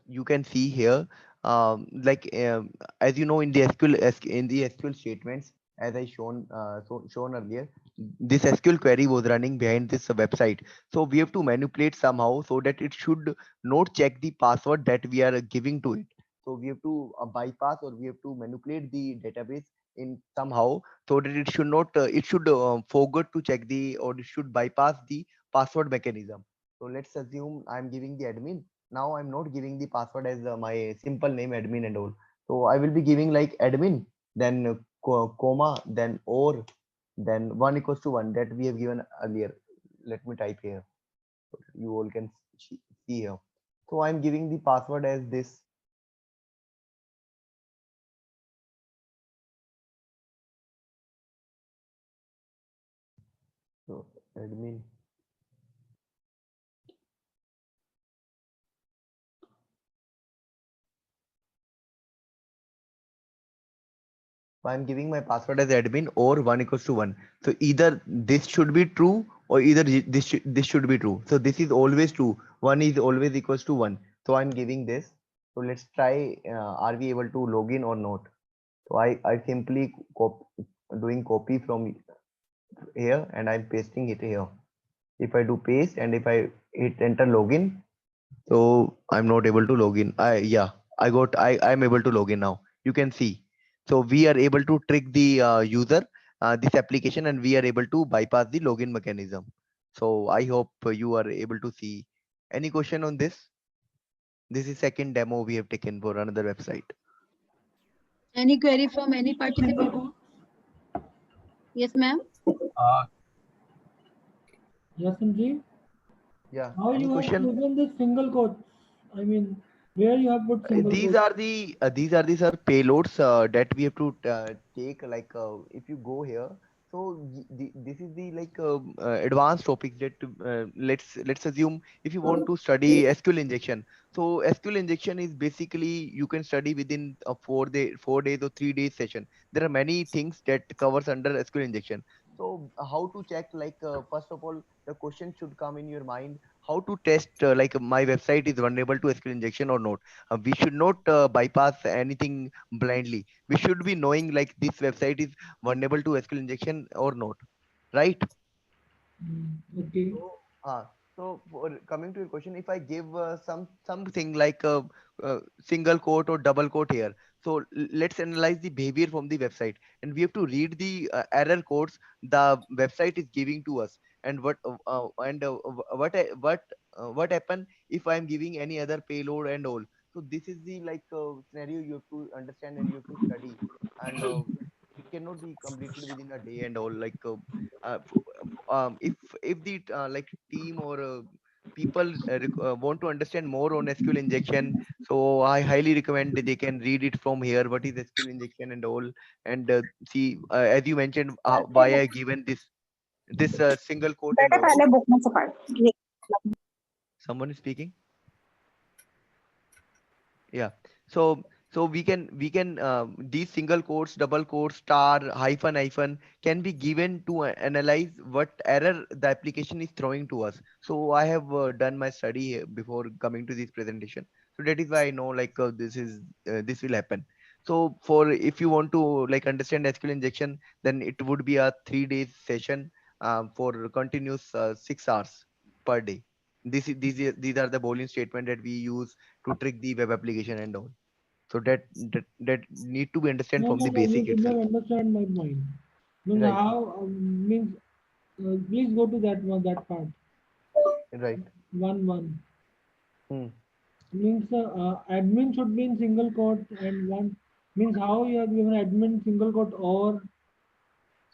you can see here as you know in the in the SQL statements as I shown earlier, this SQL query was running behind this website. So we have to manipulate somehow so that it should not check the password that we are giving to it. So we have to bypass or we have to manipulate the database in somehow so that it should not it should forget to check the or it should bypass the password mechanism. So let's assume I'm giving the admin. Now I'm not giving the password as my simple name admin and all. So I will be giving like admin, then comma, then or, then 1 equals to 1 that we have given earlier. Let me type here. So you all can see here. So I'm giving the password as this. So admin. So I'm giving my password as admin or 1 equals to 1. So either this should be true or either this should be true. So this is always true. 1 is always equals to 1. So I'm giving this. So let's try are we able to log in or not. So I simply doing copy from here and I'm pasting it here. If I do paste and if I hit enter login, so I'm not able to log in. I'm able to log in now. You can see. So we are able to trick the user this application and we are able to bypass the login mechanism. So I hope you are able to see. Any question on this? This is second demo we have taken for another website. Any query from any participant? Yes, ma'am. Yes, Sanjeev. Yeah. How Any you have question? chosen this single quote? I mean, where you have put single These quote? are the sir payloads that we have to take like if you go here. So this is the like advanced topics that let's assume if you want to study SQL injection. So SQL injection is basically you can study within a 4 days or 3 days session. There are many things that covers under SQL injection. So how to check like first of all the question should come in your mind how to test like my website is vulnerable to SQL injection or not. We should not bypass anything blindly. We should be knowing like this website is vulnerable to SQL injection or not, right? Okay. So, so for coming to your question, if I give something like a single quote or double quote here, so let's analyze the behavior from the website, and we have to read the error codes the website is giving to us, and what happen if I'm giving any other payload and all. So this is the scenario you have to understand and you have to study, and it cannot be completed within a day and all. If the team or people want to understand more on SQL injection, so I highly recommend that they can read it from here. What is SQL injection and all, and see as you mentioned why I given this single quote and बेटा all. पहले book में से पढ़ ये Someone is speaking. Yeah. So we can these single quotes, double quotes, star, hyphen, hyphen can be given to analyze what error the application is throwing to us. So I have done my study before coming to this presentation. So that is why I know this will happen. So for if you want to understand SQL injection, then it would be a 3 days session for continuous 6 hours per day. These are the Boolean statement that we use to trick the web application and all. So that need to be understand No, from no, the no, you basic did not itself. understand my point. Means Right. how, means, please go to that one, that part. Right. 1 1. Hmm. Means admin should be in single quote and one means how you have given admin single quote or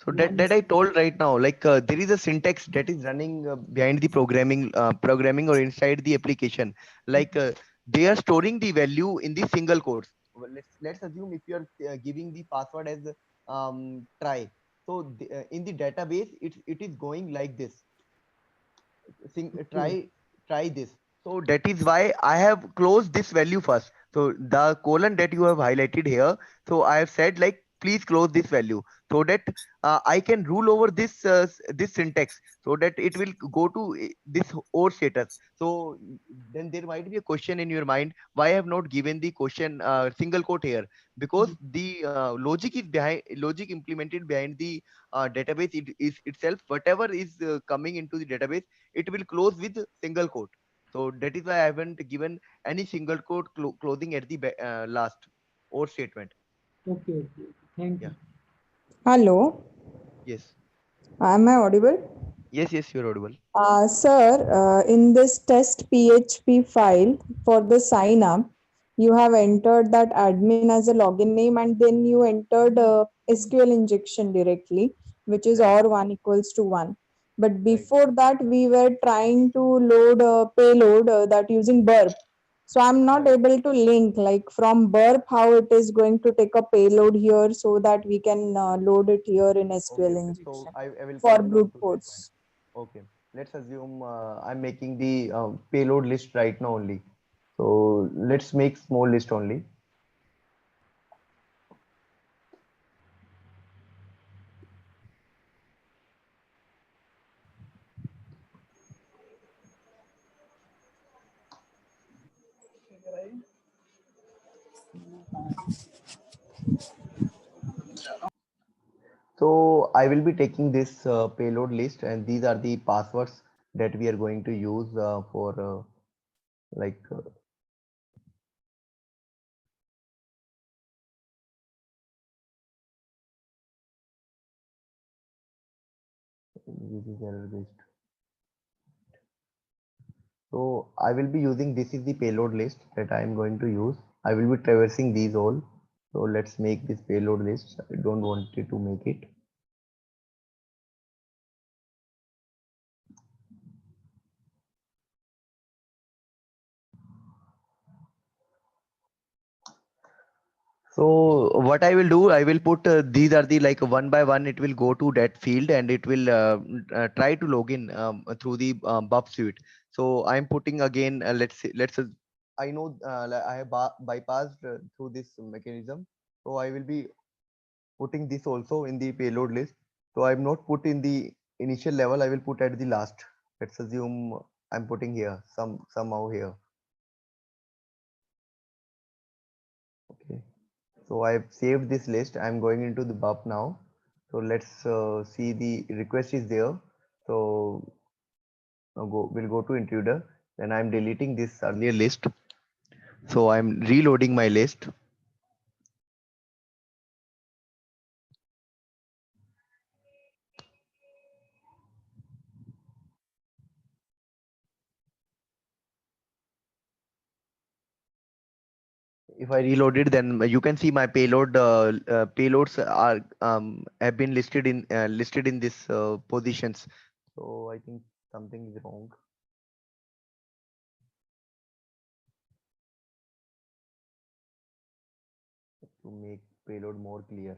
So that one. that I told right now, there is a syntax that is running behind the programming or inside the application. They are storing the value in the single quotes. Well, let's assume if you are giving the password as try. So in the database, it is going like this. Okay. Try this. So that is why I have closed this value first. So the colon that you have highlighted here, so I have said please close this value, so that I can rule over this syntax, so that it will go to this or status. So then there might be a question in your mind, why I have not given the question single quote here, because the logic implemented behind the database is itself, whatever is coming into the database, it will close with single quote. So that is why I haven't given any single quote closing at the last or statement. Okay. Okay. Thank Yeah. you. Hello, Yes. am I audible? Yes, you're audible. Sir, in this test PHP file for the sign up, you have entered that admin as a login name and then you entered SQL injection directly, which is Right. or1 equals to 1. But Right. before that, we were trying to load a payload that using burp. So I'm not Right. able to link like from burp how it is going to take a payload here so that we can load it here in Okay. SQL Okay. So injection I will for come down brute to that point. force. Okay. Let's assume I'm making the payload list right now only. So let's make small list only. So I will be taking this payload list, and these are the passwords that we are going to use for like this is error based. So I will be using, this is the payload list that I am going to use. I will be traversing these all. So let's make this payload list. I don't want it to make it. So what I will do, I will put these are the one by one. It will go to that field and it will try to log in through the buff suite. So I'm putting again. I know I have bypassed through this mechanism. So I will be putting this also in the payload list. So I'm not put in the initial level. I will put at the last. Let's assume I'm putting here somehow here. Okay. So I've saved this list. I'm going into the buff now. So let's see the request is there. So we'll go to intruder. Then I'm deleting this earlier list. So I'm reloading my list. If I reload it, then you can see my payload payloads are have been listed in this positions. So I think something is wrong. To make payload more clear.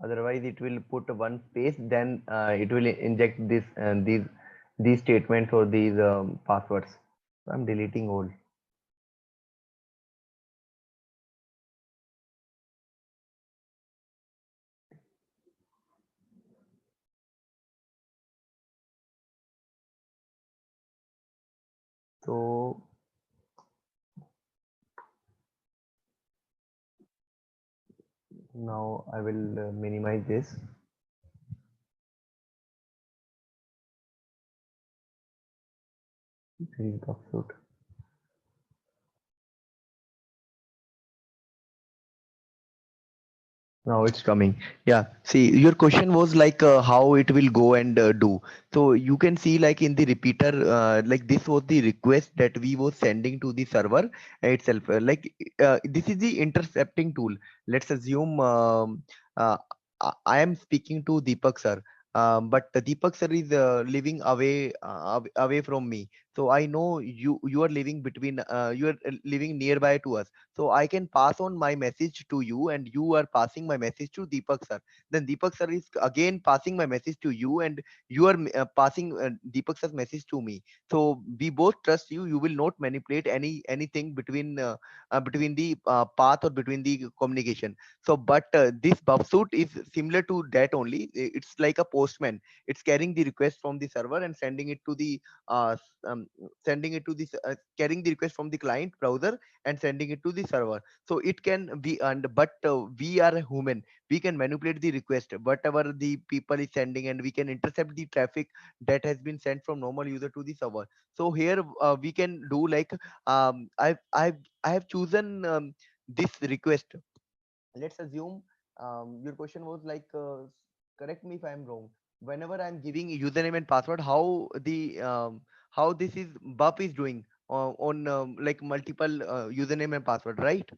Otherwise, it will put one space, then it will inject this these statements or these passwords. So I'm deleting all. So now I will minimize this. There is the upload. Now it's coming. Yeah. See, your question was like how it will go and do. So you can see like in the repeater, like this was the request that we was sending to the server itself. This is the intercepting tool. Let's assume I am speaking to Deepak sir. But the Deepak sir is living away from me. So I know you are living between you are living nearby to us. So I can pass on my message to you and you are passing my message to Deepak sir. Then Deepak sir is again passing my message to you and you are passing Deepak sir's message to me. So we both trust you. You will not manipulate anything between the path or between the communication. So but this buff suit is similar to that only. It's like a postman. It's carrying the request from the server and sending it to the sending it to the carrying the request from the client browser and sending it to the server. So it can be, and but we are a human. We can manipulate the request whatever the people is sending, and we can intercept the traffic that has been sent from normal user to the server. So here we can do like I have chosen this request. Let's assume your question was like correct me if I'm wrong. Whenever I'm giving username and password, how this is buff is doing on like multiple username and password, right?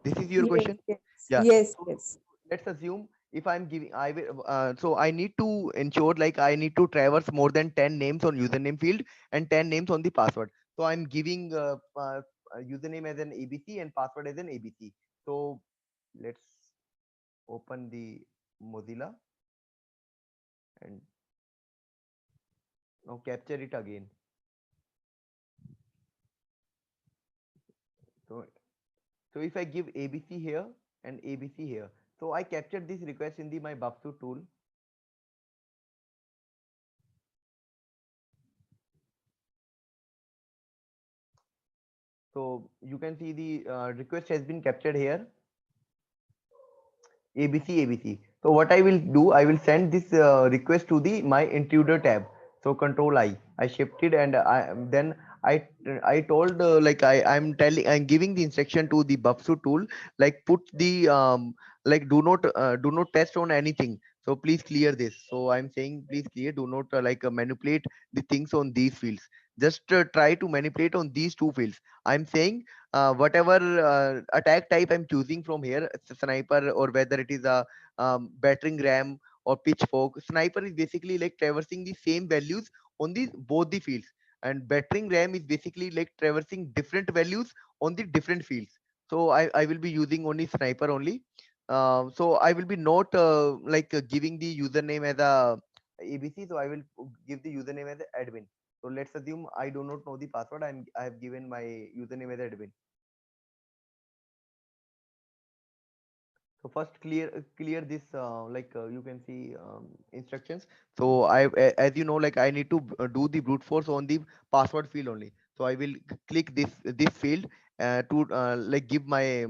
This is your Yes, question. yes, Yeah. yes, So yes. let's assume if I'm giving, I will, so I need to ensure like I need to traverse more than 10 names on username field and 10 names on the password. So I'm giving username as an ABC and password as an ABC. So let's open the Mozilla and now capture it again. So, so if I give ABC here and ABC here, so I captured this request in the my Bufsu tool. So you can see the request has been captured here. ABC ABC. So what I will do, I will send this request to the my intruder tab. So control I shifted and I I told I'm giving the instruction to the Bufsu tool like put the like do not test on anything. So please clear this. So I'm saying please clear, do not manipulate the things on these fields. Just try to manipulate on these two fields. I'm saying whatever attack type I'm choosing from here, it's a sniper or whether it is a battering ram or pitchfork. Sniper is basically like traversing the same values on the both the fields, and battering ram is basically like traversing different values on the different fields. So I will be using only sniper only. So I will be not giving the username as a ABC. So I will give the username as a admin. So let's assume I do not know the password. I have given my username as admin. So first clear this you can see instructions. So as you know like I need to do the brute force on the password field only. So I will click this field to give my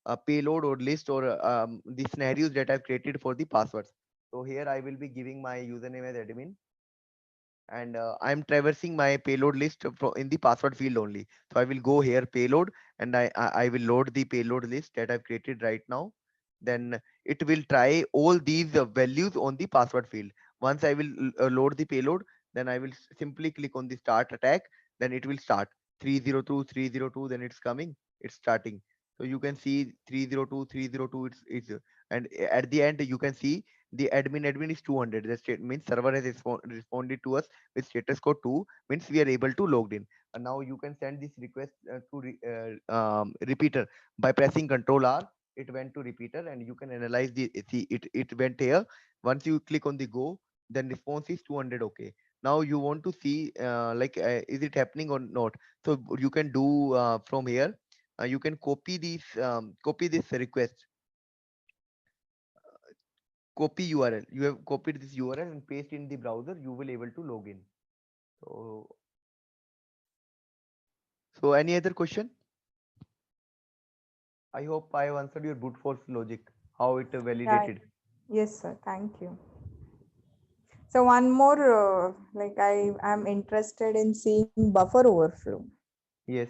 a payload or list or the scenarios that I've created for the passwords. So here I will be giving my username as admin. and I'm traversing my payload list in the password field only. So I will go here payload, and I will load the payload list that I've created right now. Then it will try all these values on the password field. Once I will load the payload, then I will simply click on the start attack. Then it will start 302 302. Then it's coming, it's starting. So you can see 302 302. And at the end you can see the admin is 200. That means server has responded to us with status code 2, means we are able to logged in. And now you can send this request to repeater by pressing Control R. It went to repeater, and you can analyze the see it went here. Once you click on the go, then response is 200. Okay, now you want to see is it happening or not. So you can do from here. You can copy this request, copy URL. You have copied this URL and paste in the browser. You will able to log in. So any other question? I hope I have answered your brute force logic, how it validated. Yes, sir. Thank you. So one more, like I am interested in seeing buffer overflow. Yes.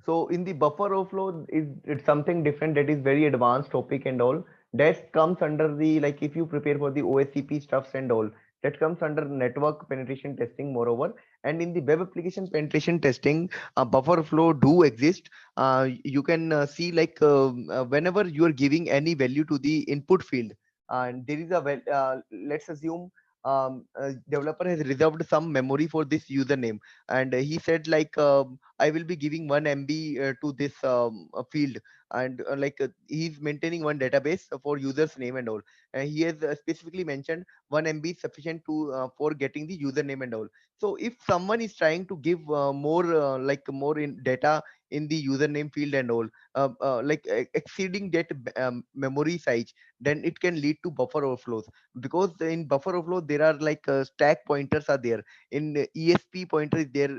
So in the buffer overflow, it's something different that is very advanced topic and all. That comes under the, like if you prepare for the OSCP stuffs and all, that comes under network penetration testing moreover. And in the web application penetration testing, buffer flow do exist. You can see like whenever you are giving any value to the input field, and there is a let's assume developer has reserved some memory for this username, and he said like I will be giving 1 MB to this field, and he's maintaining one database for users name and all. He has specifically mentioned 1 MB is sufficient to for getting the username and all. So if someone is trying to give more more in data in the username field and all, exceeding that memory size, then it can lead to buffer overflows, because in buffer overflow there are like stack pointers are there, in ESP pointer is there,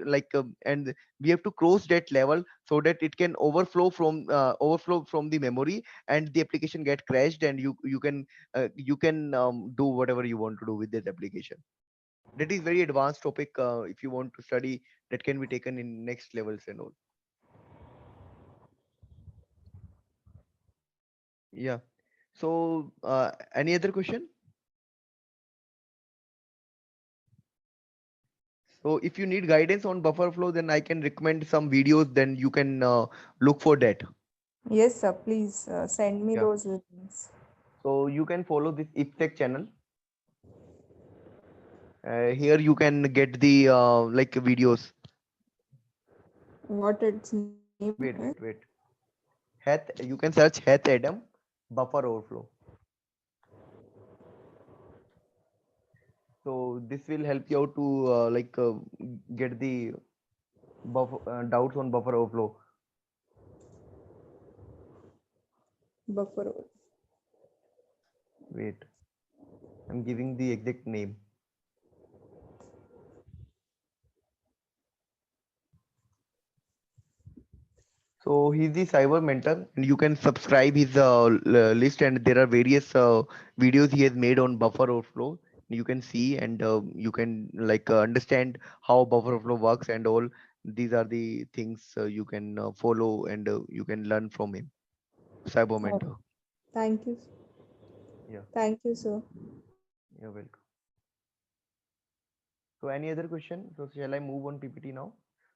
and we have to cross that level so that it can overflow from the memory, and the application get crashed, and you can do whatever you want to do with this application. That is very advanced topic. If you want to study, that can be taken in next levels and all. Yeah. So any other question? So if you need guidance on buffer flow, then I can recommend some videos, then you can look for that. Yes, sir. Please send me Yeah. those links. So you can follow this IPSEC channel. Here you can get the videos. What its name Wait, is? wait. Hath, you can search Hath Adam buffer overflow. So this will help you out to get the doubts on buffer overflow. Buffer. Wait, I'm giving the exact name. So he's the cyber mentor, and you can subscribe his list, and there are various videos he has made on buffer overflow. You can see, and you can understand how buffer overflow works and all. These are the things you can follow, and you can learn from him. Cyber Oh, mentor. thank you. Yeah, Thank you, sir. you're welcome. So any other question? So shall I move on PPT now?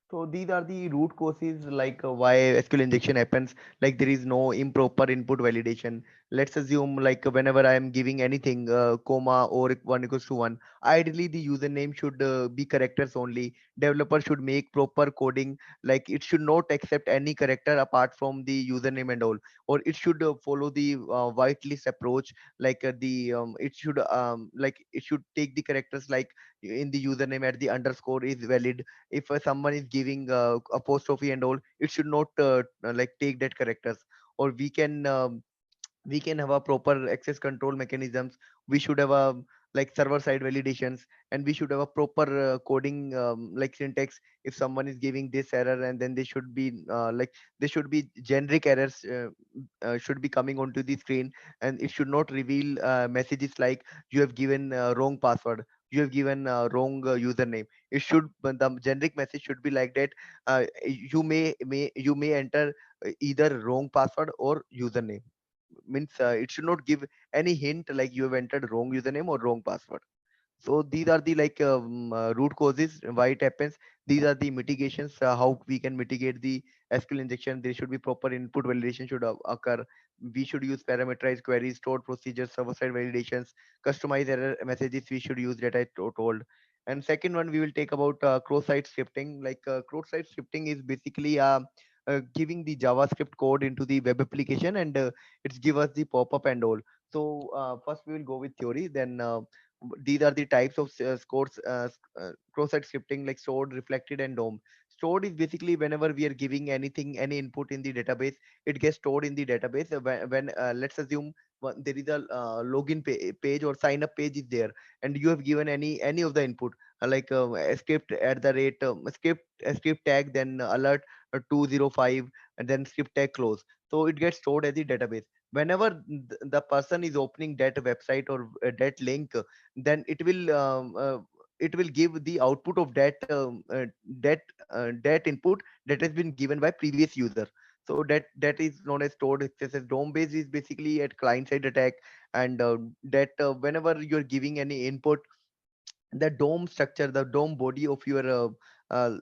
So these are the root causes, why SQL injection happens. Like there is no improper input validation. Let's assume like whenever I am giving anything, comma or 1 equals to 1, ideally the username should be characters only. Developer should make proper coding. Like it should not accept any character apart from the username and all. Or it should follow the whitelist approach. It should take the characters like in the username at the underscore is valid. If someone is giving apostrophe and all, it should not take that characters. Or we can have a proper access control mechanisms. We should have a server side validations, and we should have a proper coding syntax. If someone is giving this error, and then they should be there should be generic errors should be coming onto the screen, and it should not reveal messages like you have given wrong password. you have given wrong username. It should, but the generic message should be like that. You may enter either wrong password or username. Means it should not give any hint like you have entered wrong username or wrong password. So these are the like root causes why it happens. These are the mitigations, how we can mitigate the SQL injection. There should be proper input validation should occur. We should use parameterized queries, stored procedures, server side validations, customize error messages. We should use that I told. And second one, we will take about cross-site scripting. Like cross-site scripting is basically giving the JavaScript code into the web application, and it's give us the pop-up and all. So first we will go with theory, then these are the types of scores, cross-site scripting, like stored, reflected, and DOM. Stored is basically whenever we are giving anything, any input in the database, it gets stored in the database. When let's assume there is a login page or sign up page is there, and you have given any of the input, like a script at the rate, a script tag, then alert 205, and then script tag close. So it gets stored as the database. Whenever the person is opening that website or that link, then it will give the output of that input that has been given by previous user. So that is known as stored access. DOM base is basically at client side attack, and that whenever you're giving any input, the DOM structure, the DOM body of your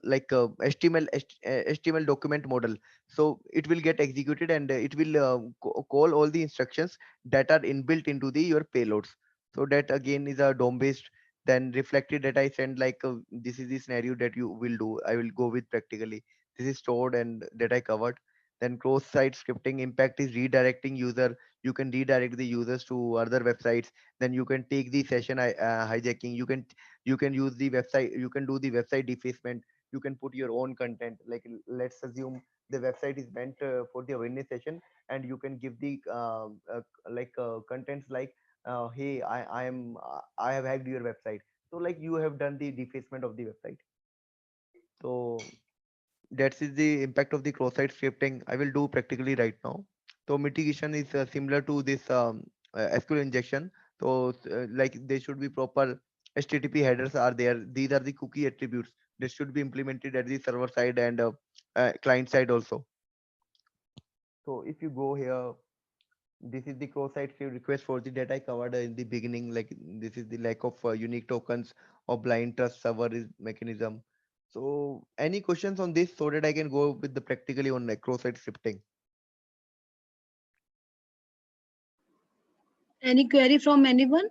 like HTML document model. So it will get executed, and it will call all the instructions that are inbuilt into the your payloads. So that again is a DOM based. Then reflected that I send, like this is the scenario that you will do. I will go with practically. This is stored and that I covered. Then cross-site scripting impact is redirecting user. You can redirect the users to other websites. Then you can take the session hijacking. You can use the website, you can do the website defacement. You can put your own content, like let's assume the website is meant for the awareness session, and you can give the contents like hey, I have hacked your website. So like you have done the defacement of the website. So that is the impact of the cross-site scripting. I will do practically right now. So mitigation is similar to this SQL injection. So like there should be proper HTTP headers are there. These are the cookie attributes. This should be implemented at the server side and client side also. So if you go here, this is the cross-site request for the data I covered in the beginning. Like this is the lack of unique tokens or blind trust server is mechanism. So any questions on this so that I can go with the practically on like cross-site scripting? Any query from anyone?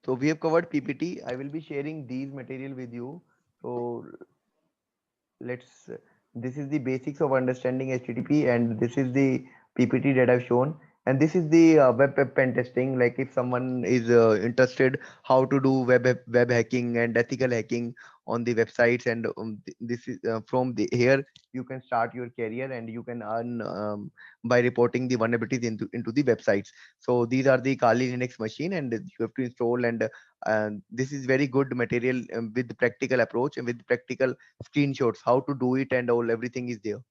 So we have covered PPT. I will be sharing these material with you. So let's this is the basics of understanding HTTP, and this is the PPT that I've shown, and this is the web pen testing. Like if someone is interested how to do web hacking and ethical hacking on the websites, and this is from the here you can start your career, and you can earn by reporting the vulnerabilities into the websites. So these are the Kali Linux machine, and you have to install, and this is very good material with practical approach and with practical screenshots how to do it, and all everything is there.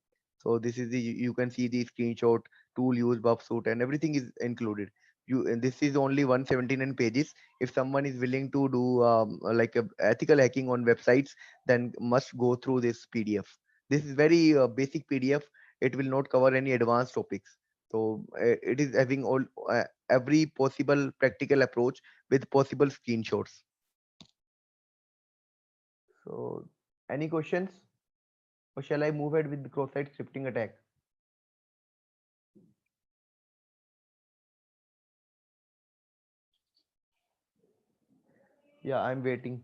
So this is the, you can see the screenshot, tool use, buff suit, and everything is included. You, and this is only 179 pages. If someone is willing to do like a ethical hacking on websites, then must go through this PDF. This is very basic PDF. It will not cover any advanced topics. So it is having all every possible practical approach with possible screenshots. So any questions? Or shall I move ahead with the cross-site scripting attack? Yeah, I'm waiting.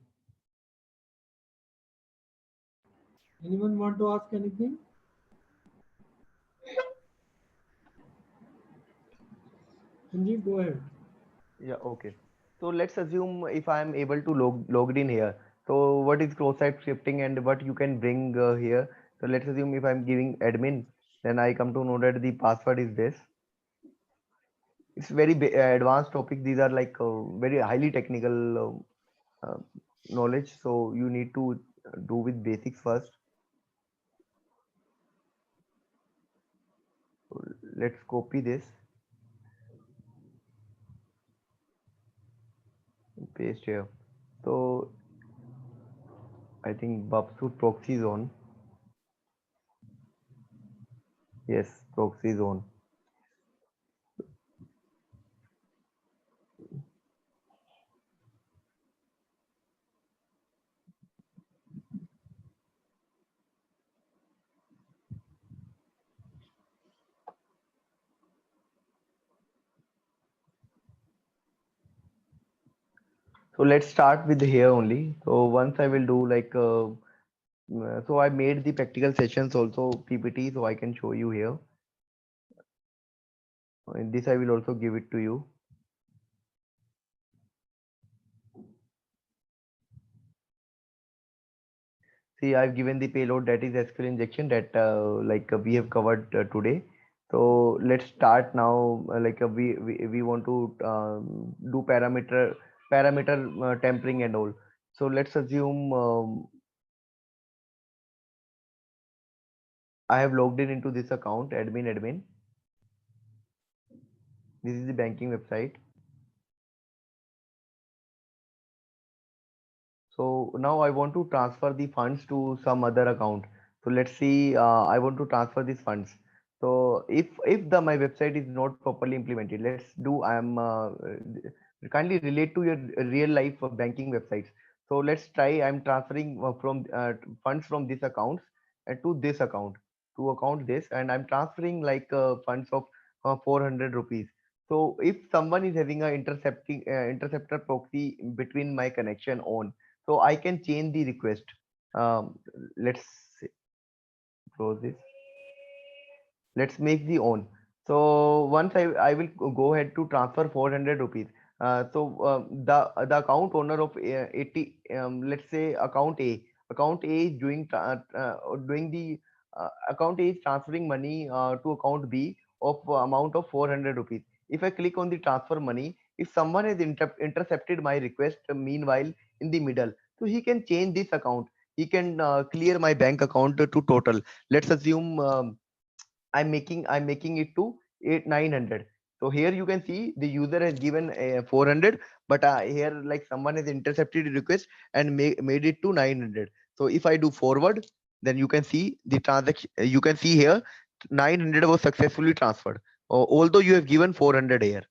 Anyone want to ask anything? Sanjeev, go ahead. Yeah, okay. So let's assume if I'm able to logged in here. So what is cross-site scripting and what you can bring here? So let's assume if I'm giving admin, then I come to know that the password is this. It's very advanced topic. These are like very highly technical knowledge. So you need to do with basics first. So let's copy this, paste here. So I think Babsu proxy is on. Yes, proxy is on. So let's start with here only. So once I will do like so I made the practical sessions also PPT, so I can show you here. In this I will also give it to you. See, I've given the payload, that is SQL injection, that we have covered today. So let's start now. We want to do parameter tempering and all. So let's assume I have logged in into this account, admin. This is the banking website. So now I want to transfer the funds to some other account. So let's see, I want to transfer these funds. So if the my website is not properly implemented, let's do I am kindly relate to your real life banking websites. So let's try. I'm transferring from funds from this accounts to this account, to account this, and I'm transferring like funds of 400 rupees. So if someone is having a interceptor proxy between my connection on, so I can change the request. Um, let's close this. Let's make the on. So once I will go ahead to transfer 400 rupees. The account owner of 80, let's say account A is doing the account A is transferring money to account B of amount of 400 rupees. If I click on the transfer money, if someone has intercepted my request meanwhile in the middle, so he can change this account. He can clear my bank account to total. Let's assume I'm making it to 900. So here you can see the user has given 400, but here like someone has intercepted the request and made it to 900. So if I do forward, then you can see the transaction. You can see here 900 was successfully transferred, although you have given 400 here.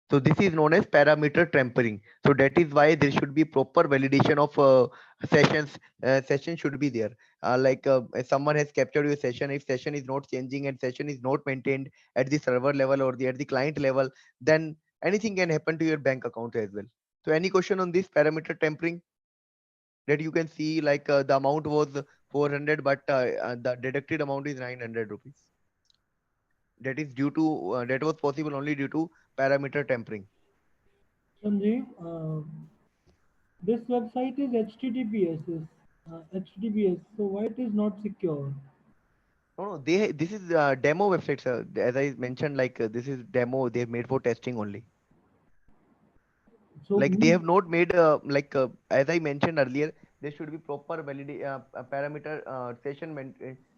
So this is known as parameter tempering. So that is why there should be proper validation of sessions. Session should be there. If someone has captured your session, if session is not changing and session is not maintained at the server level or at the client level, then anything can happen to your bank account as well. So any question on this parameter tempering? That you can see like the amount was 400, but the deducted amount is 900 rupees. That is due to that was possible only due to parameter tempering. Sanjeev, this website is HTTPS. So why it is not secure? No, this is demo website, sir. As I mentioned, like this is demo. They've made for testing only. So Like they have not made as I mentioned earlier, there should be proper parameter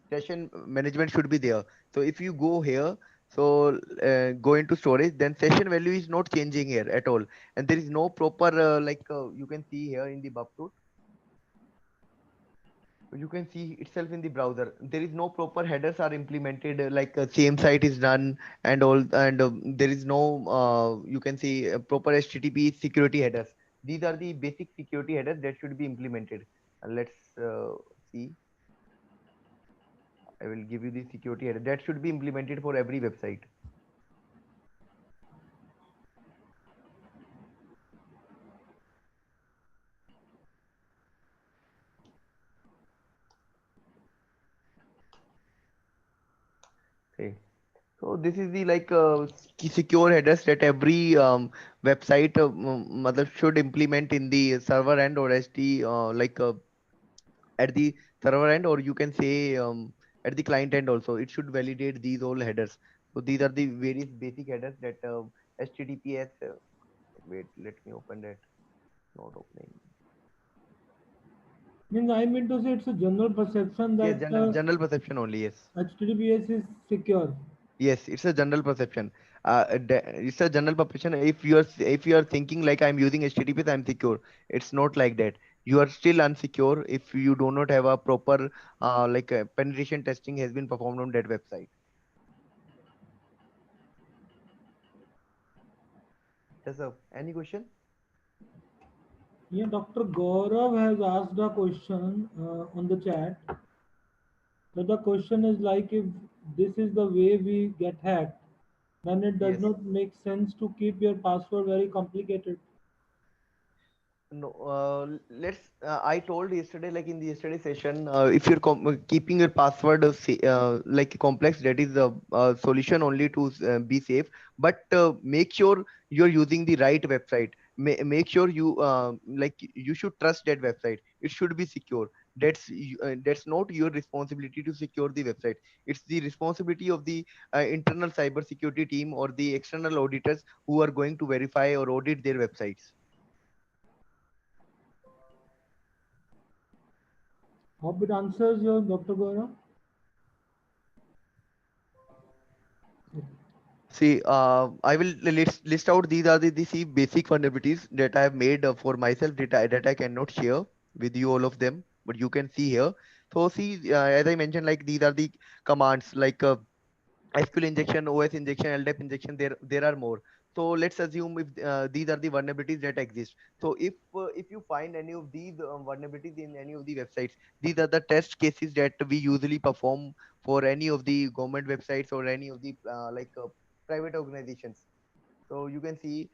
session management should be there. So if you go here, so go into storage, then session value is not changing here at all, and there is no proper you can see here in the Bubsuit. You can see itself in the browser. There is no proper headers are implemented, same site is done and all, and there is no you can see proper HTTP security headers. These are the basic security headers that should be implemented. Let's see. I will give you the security header that should be implemented for every website. Okay. So this is the secure headers that every website mother should implement in the server end or SD at the server end, or you can say at the client end also. It should validate these all headers. So these are the various basic headers that HTTPS. Wait, let me open that. Not opening. means I mean to say it's a general perception Yes, that general perception only. Yes. HTTPS is secure. Yes, it's a general perception. It's a general population. If you are thinking like I'm using HTTPS, I'm secure. It's not like that. You are still unsecure if you do not have a proper penetration testing has been performed on that website. Yes, sir. Any question? Yeah, Dr. Gaurav has asked a question on the chat. So the question is like, if this is the way we get hacked, then it does Yes. not make sense to keep your password very complicated. No, I told yesterday, like in the yesterday session, if you're keeping your password like complex, that is a solution only to be safe. But make sure you're using the right website. Make sure you should trust that website. It should be secure. That's not your responsibility to secure the website. It's the responsibility of the internal cyber security team or the external auditors who are going to verify or audit their websites. Hope it answers your Dr. Gaurav. See, I will list out these are the basic vulnerabilities that I have made for myself that I cannot share with you all of them, but you can see here. So see, as I mentioned, like these are the commands like SQL injection, OS injection, LDAP injection. There are more. So let's assume if these are the vulnerabilities that exist. So if you find any of these vulnerabilities in any of the websites, these are the test cases that we usually perform for any of the government websites or any of the private organizations. So you can see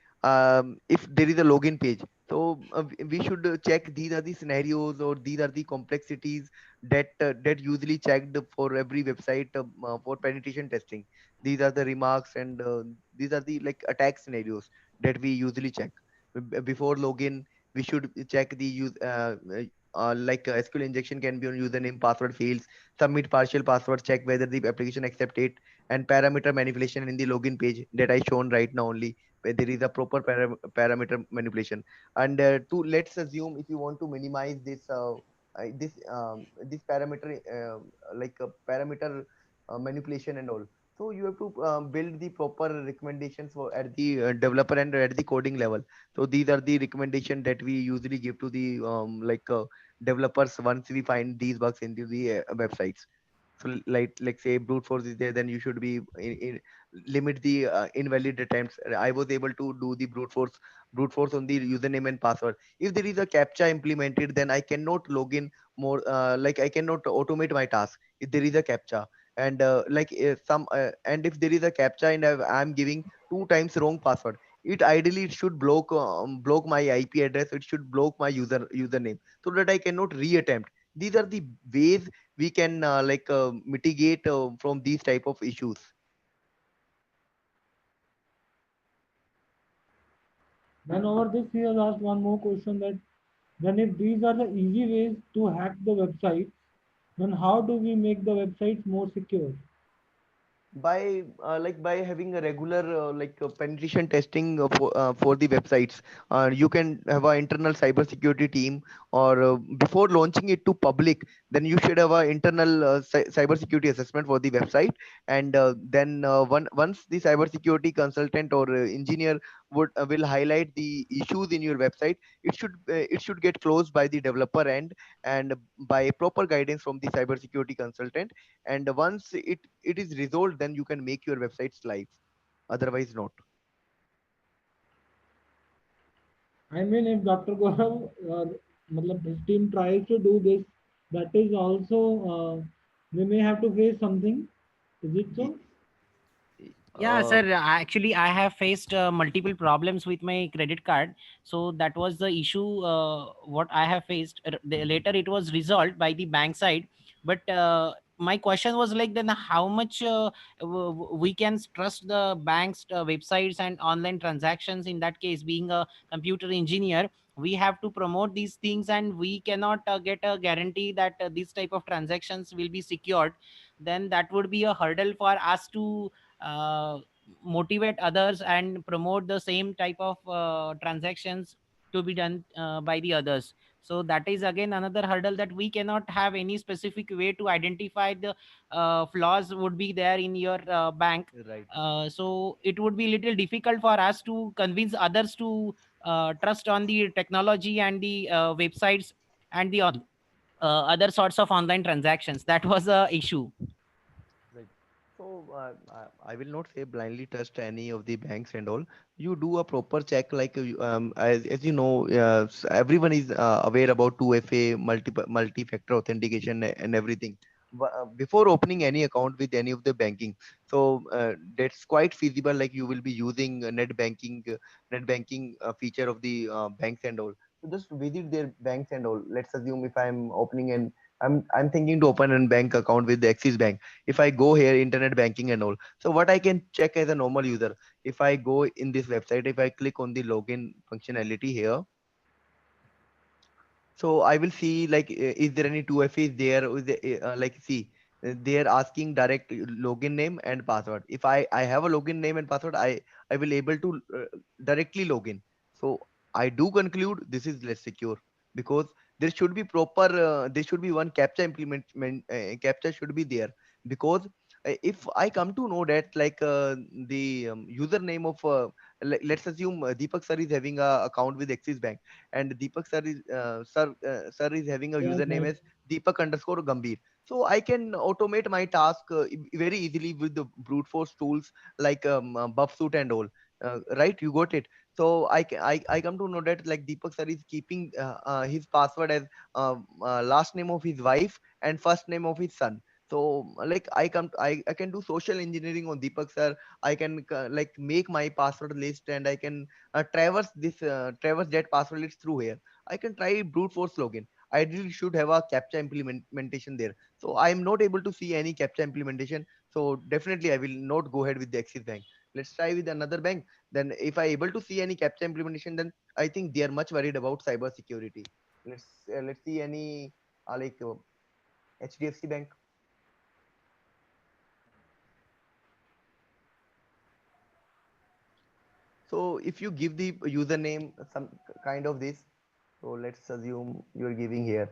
if there is a login page, so we should check these are the scenarios or these are the complexities that usually checked for every website for penetration testing. These are the remarks and these are the like attack scenarios that we usually check. Before login, we should check the SQL injection can be on username password fields, submit partial password, check whether the application accept it, and parameter manipulation in the login page that I shown right now only, where there is a proper parameter manipulation. And to let's assume if you want to minimize this parameter parameter manipulation and all, so you have to build the proper recommendations for at the developer and at the coding level. So these are the recommendation that we usually give to the developers once we find these bugs into the websites. So like say brute force is there, then you should be limit the invalid attempts. I was able to do the brute force on the username and password. If there is a captcha implemented, then I cannot log in more, like I cannot automate my task if there is a captcha. And and if there is a captcha and I'm giving two times wrong password, it should block my IP address. It should block my username so that I cannot reattempt. These are the ways we can mitigate from these type of issues. Then over this, he has asked one more question, that then if these are the easy ways to hack the website, then how do we make the websites more secure? By having a regular penetration testing for the websites. You can have an internal cybersecurity team, or before launching it to public, then you should have an internal cybersecurity assessment for the website. And then once the cybersecurity consultant or engineer will highlight the issues in your website, it should get closed by the developer end, and by proper guidance from the cybersecurity consultant. And once it is resolved, then you can make your websites live, otherwise not. I mean, if Dr. Gaurav, his team tries to do this, that is also, we may have to face something. Is it Ye- so? Yeah, uh, sir. Actually, I have faced multiple problems with my credit card. So that was the issue. What I have faced. Later, it was resolved by the bank side. But my question was like, then how much we can trust the bank's websites and online transactions? In that case, being a computer engineer, we have to promote these things, and we cannot get a guarantee that this type of transactions will be secured. Then that would be a hurdle for us to uh, motivate others and promote the same type of transactions to be done by the others. So that is again another hurdle, that we cannot have any specific way to identify the flaws would be there in your bank. Right. So it would be little difficult for us to convince others to trust on the technology and the websites and the other sorts of online transactions. That was a issue. Right. So I will not say blindly trust any of the banks and all. You do a proper check, like as you know, everyone is aware about 2FA, multi-factor authentication and everything. But before opening any account with any of the banking, so that's quite feasible. Like you will be using net banking feature of the banks and all. So just visit their banks and all. Let's assume if I'm opening an I'm thinking to open a bank account with the Axis Bank. If I go here, internet banking and all, so what I can check as a normal user, if I go in this website, if I click on the login functionality here, so I will see like is there any 2FA is there, or is there, like see they are asking direct login name and password. If I have a login name and password, I will able to directly login. So I do conclude this is less secure, because there should be proper there should be one captcha implementation, captcha should be there. Because if I come to know that like the username of let's assume Deepak sir is having a account with Axis Bank, and Deepak sir is having a Yeah, username right. as Deepak underscore Gambhir. So I can automate my task very easily with the brute force tools like Buffsuit and all. Right, you got it. So I come to know that like Deepak sir is keeping his password as last name of his wife and first name of his son. So like I can do social engineering on Deepak sir. I can like make my password list, and I can traverse that password list through here. I can try brute force login. Ideally should have a captcha implementation there. So I am not able to see any captcha implementation. So definitely I will not go ahead with the Axis Bank. Let's try with another bank. Then if I able to see any captcha implementation, then I think they are much worried about cyber security. Let's see any HDFC Bank. So if you give the username some kind of this, so let's assume you're giving here.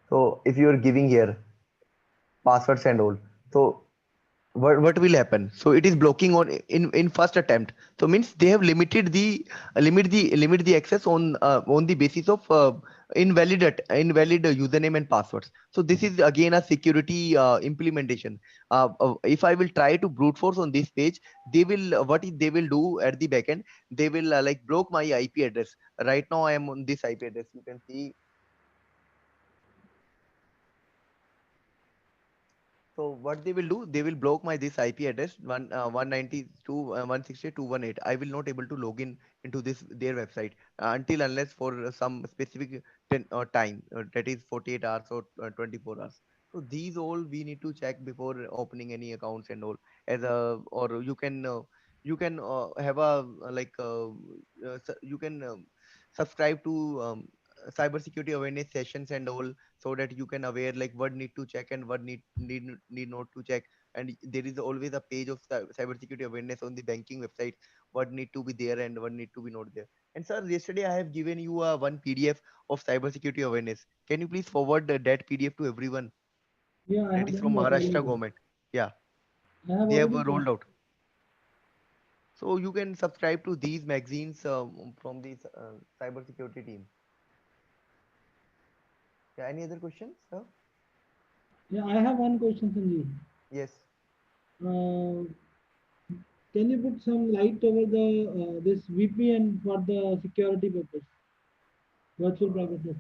So if you're giving here passwords and all, so what will happen? So it is blocking on in first attempt. So means they have limit the access on the basis of invalid username and passwords. So this is again a security implementation. If I will try to brute force on this page, they will they will do at the backend, they will like block my IP address. Right now I am on this IP address, you can see. So what they will do, they will block my this IP address 192 168.218. I will not able to log in into this their website until unless for some specific time, that is 48 hours or 24 hours. So these all we need to check before opening any accounts and all. As a or you can have a you can subscribe to cybersecurity awareness sessions and all, so that you can aware like what need to check and what need not to check. And there is always a page of cybersecurity awareness on the banking website, what need to be there and what need to be not there. And sir, yesterday I have given you a one PDF of cybersecurity awareness. Can you please forward that PDF to everyone? Yeah, I That have is done from that Maharashtra already. government. Yeah, I have they have already done. rolled out. So you can subscribe to these magazines from the cybersecurity team. Yeah, any other questions, sir? Yeah, I have one question, Sanjeev. Yes. Uh, can you put some light over the this VPN for the security purpose, virtual private network?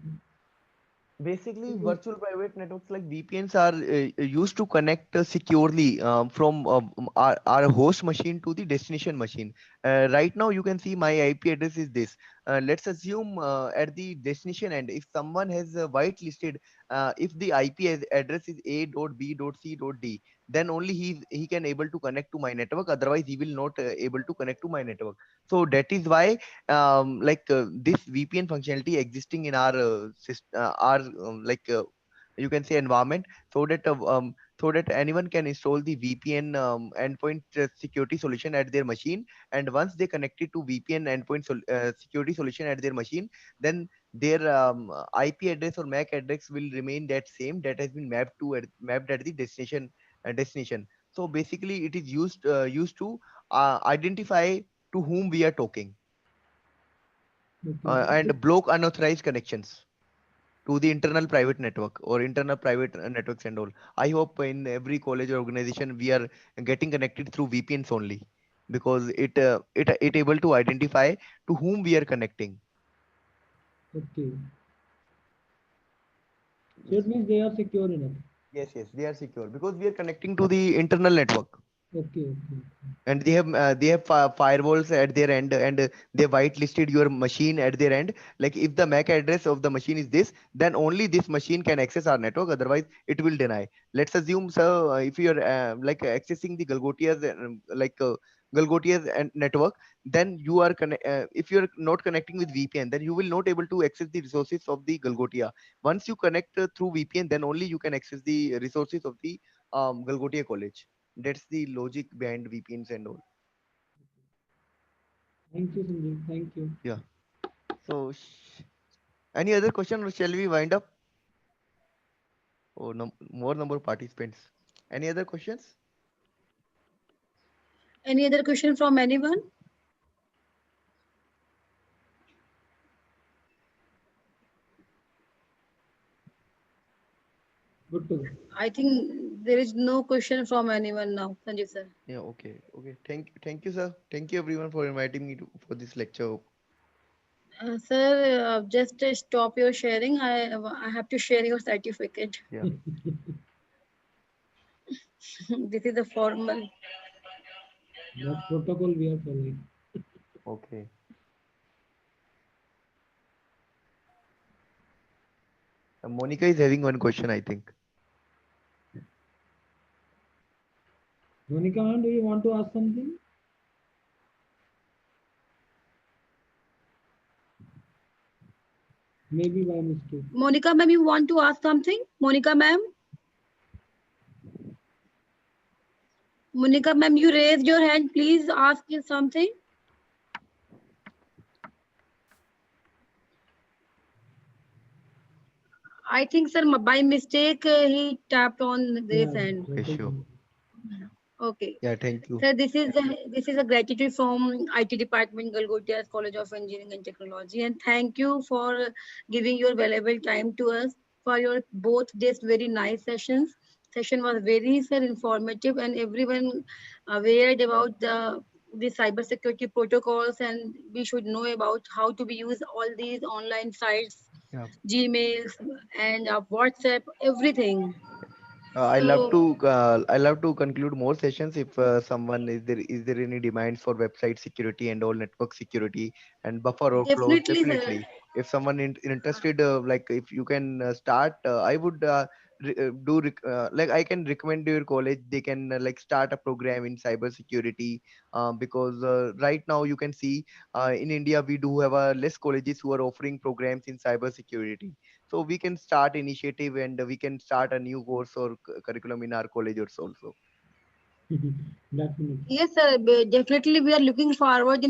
Basically, So, virtual private networks like VPNs are used to connect securely from our host machine to the destination machine. Right now, you can see my IP address is this. Let's assume at the destination end, if someone has whitelisted, if the address is a.b.c.d, then only he can able to connect to my network. Otherwise, he will not able to connect to my network. So that is why this VPN functionality existing in our our you can say environment, so that so that anyone can install the VPN endpoint security solution at their machine. And once they connect it to VPN endpoint security solution at their machine, then their IP address or MAC address will remain that same that has been mapped at the destination. So basically, it is used to identify to whom we are talking Okay. and block unauthorized connections to the internal private network or internal private networks and all. I hope in every college or organization we are getting connected through VPNs only, because it able to identify to whom we are connecting. Okay. So it means they are secure enough. Yes, they are secure because we are connecting to the internal network. Okay. And they have firewalls at their end, and they whitelisted your machine at their end. Like if the MAC address of the machine is this, then only this machine can access our network, otherwise it will deny. Let's assume, sir, if you are like accessing the Galgotia's Galgotia's and network, then you are if you are not connecting with VPN, then you will not able to access the resources of the Galgotia. Once you connect through VPN, then only you can access the resources of the Galgotia college. That's the logic behind VPNs and all. Thank you, Sanjeev. Thank you. Yeah. So, any other question, or shall we wind up? Oh, no, more number of participants. Any other questions? Any other question from anyone? Good to go. I think there is no question from anyone now, Sanjeev sir. Yeah. Okay. Thank you, sir. Thank you, everyone, for inviting me for this lecture. Sir, just stop your sharing. I have to share your certificate. Yeah. This is the formal. That protocol we are following. Okay. Monica is having one question, I think. Monica, do you want to ask something? Maybe by mistake. Monica ma'am, you want to ask something? Monica ma'am? Monica ma'am, you raised your hand. Please ask you something. I think, sir, by mistake, he tapped on this hand. Okay, sure. Okay. Yeah, thank you. Sir, this is a gratitude from IT department, Galgotia's College of Engineering and Technology, and thank you for giving your valuable time to us for your both days very nice sessions. Session was very, sir, informative, and everyone aware about the cybersecurity protocols, and we should know about how to be use all these online sites, Yeah. Gmails, and WhatsApp, everything. I love So to conclude more sessions if someone is there any demands for website security and all network security and buffer overflows. definitely, sir. Definitely, if someone interested, like if you can start, I would like I can recommend to your college. They can like start a program in cyber security, because right now you can see in India we do have less colleges who are offering programs in cyber security. So we can start initiative, and we can start a new course or curriculum in our colleges also. Definitely. Yes, sir. Definitely, we are looking forward.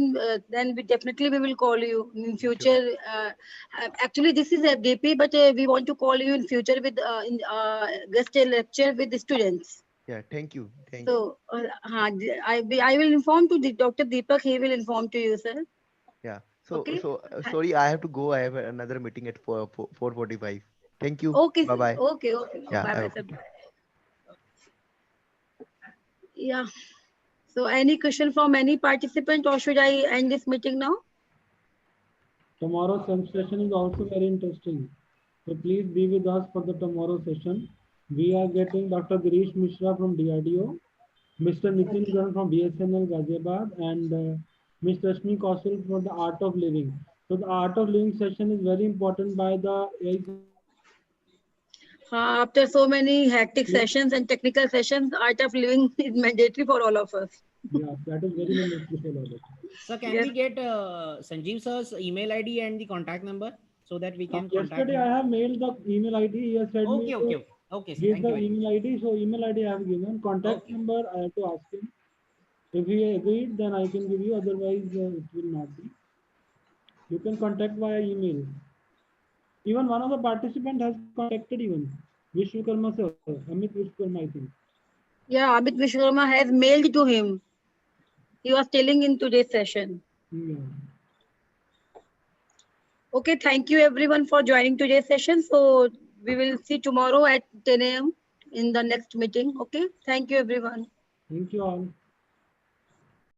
Then we will call you in future. Actually, this is FDP, but we want to call you in future with guest lecture with the students. Yeah, thank you. So, I will inform to the Dr. Deepak. He will inform to you, sir. Yeah. So Okay. sorry, I have to go. I have another meeting at 4:45. Thank you. Okay. Bye bye. Okay. Yeah. Bye, I bye, hope. sir. Yeah. So, any question from any participant, or should I end this meeting now? Tomorrow's session is also very interesting. So please be with us for the tomorrow session. We are getting Dr. Girish Mishra from DRDO, Mr. Nitin Garan from BSNL Ghaziabad, and Ms. Rashmi Kaushal for the Art of Living. So the Art of Living session is very important by the After so many hectic sessions and technical sessions, art of living is mandatory for all of us. Yeah, that is very mandatory for all of us. So can we get Sanjeev sir's email ID and the contact number so that we can contact Yesterday him? I have mailed the email ID. He has said Okay. Okay, sir. Give Thank the you very much. email ID. So email ID I have given. Contact Okay. number I have to ask him. If he agreed, then I can give you. Otherwise, it will not be. You can contact via email. Even one of the participants has contacted even Vishwakarma sir, Amit Vishwakarma, I think. Yeah, Amit Vishwakarma has mailed to him. He was telling in today's session. Yeah. Okay, thank you everyone for joining today's session. So we will see tomorrow at 10 a.m. in the next meeting. Okay, thank you everyone. Thank you all.